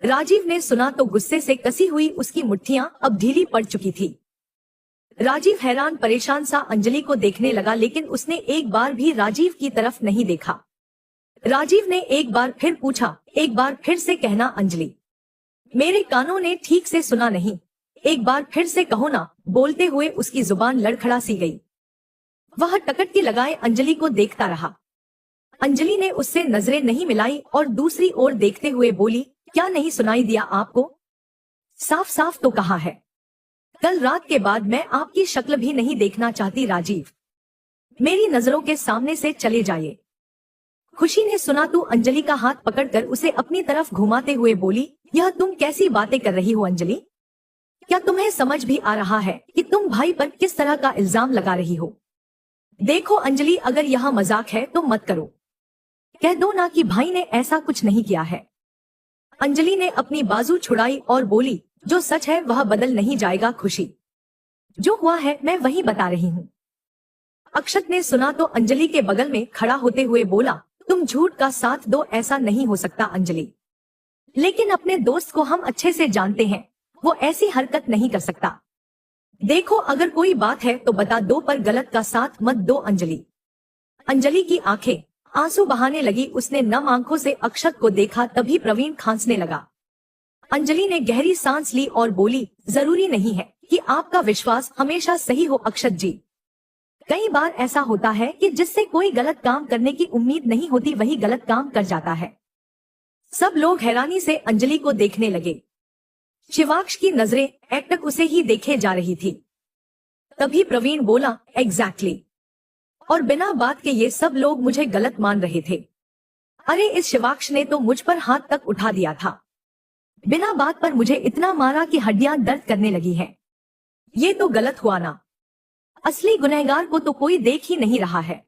राजीव ने सुना तो गुस्से से कसी हुई उसकी मुट्ठियां अब ढीली पड़ चुकी थी। राजीव हैरान परेशान सा अंजलि को देखने लगा, लेकिन उसने एक बार भी राजीव की तरफ नहीं देखा। राजीव ने एक बार फिर पूछा, एक बार फिर से कहना अंजलि, मेरे कानों ने ठीक से सुना नहीं, एक बार फिर से कहो ना। बोलते हुए उसकी जुबान लड़खड़ा सी गई। वह टकटकी लगाए अंजलि को देखता रहा। अंजलि ने उससे नजरें नहीं मिलाई और दूसरी ओर देखते हुए बोली, क्या नहीं सुनाई दिया आपको। साफ साफ तो कहा है। कल रात के बाद मैं आपकी शक्ल भी नहीं देखना चाहती राजीव, मेरी नजरों के सामने से चले जाइए। खुशी ने सुना तो अंजलि का हाथ पकड़कर उसे अपनी तरफ घुमाते हुए बोली, यह तुम कैसी बातें कर रही हो अंजलि। क्या तुम्हें समझ भी आ रहा है कि तुम भाई पर किस तरह का इल्जाम लगा रही हो। देखो अंजलि, अगर यह मजाक है तो मत करो। कह दो ना कि भाई ने ऐसा कुछ नहीं किया है। अंजलि ने अपनी बाजू छुड़ाई और बोली, जो सच है वह बदल नहीं जाएगा खुशी, जो हुआ है मैं वही बता रही हूँ। अक्षत ने सुना तो अंजलि के बगल में खड़ा होते हुए बोला, तुम झूठ का साथ दो, ऐसा नहीं हो सकता अंजलि। लेकिन अपने दोस्त को हम अच्छे से जानते हैं, वो ऐसी हरकत नहीं कर सकता। देखो अगर कोई बात है तो बता दो, पर गलत का साथ मत दो अंजलि। अंजलि की आंखें आंसू बहाने लगी। उसने नम आंखों से अक्षत को देखा, तभी प्रवीण खांसने लगा। अंजलि ने गहरी सांस ली और बोली, जरूरी नहीं है कि आपका विश्वास हमेशा सही हो अक्षत जी। कई बार ऐसा होता है कि जिससे कोई गलत काम करने की उम्मीद नहीं होती वही गलत काम कर जाता है। सब लोग हैरानी से अंजलि को देखने लगे। शिवाक्ष की नजरें एकटक उसे ही देखे जा रही थी। तभी प्रवीण बोला, एग्जैक्टली। और बिना बात के ये सब लोग मुझे गलत मान रहे थे। अरे इस शिवाक्ष ने तो मुझ पर हाथ तक उठा दिया था। बिना बात पर मुझे इतना मारा कि हड्डियां दर्द करने लगी हैं। ये तो गलत हुआ ना। असली गुनहगार को तो कोई देख ही नहीं रहा है।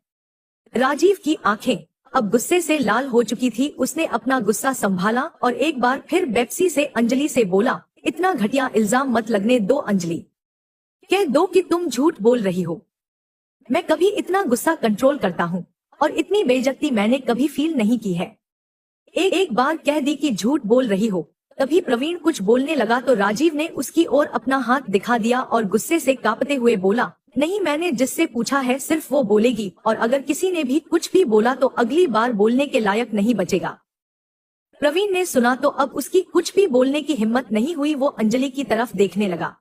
राजीव की आंखें अब गुस्से से लाल हो चुकी थी। उसने अपना गुस्सा संभाला और एक बार फिर बेप्सी से अंजलि से बोला, इतना घटिया इल्जाम मत लगने दो अंजलि। कह दो कि तुम झूठ बोल रही हो। मैं कभी इतना गुस्सा कंट्रोल करता हूँ और इतनी बेइज्जती मैंने कभी फील नहीं की है। एक बार कह दी कि झूठ बोल रही हो। तभी प्रवीण कुछ बोलने लगा तो राजीव ने उसकी ओर अपना हाथ दिखा दिया और गुस्से से कांपते हुए बोला, नहीं, मैंने जिससे पूछा है सिर्फ वो बोलेगी, और अगर किसी ने भी कुछ भी बोला तो अगली बार बोलने के लायक नहीं बचेगा। प्रवीण ने सुना तो अब उसकी कुछ भी बोलने की हिम्मत नहीं हुई। वो अंजलि की तरफ देखने लगा।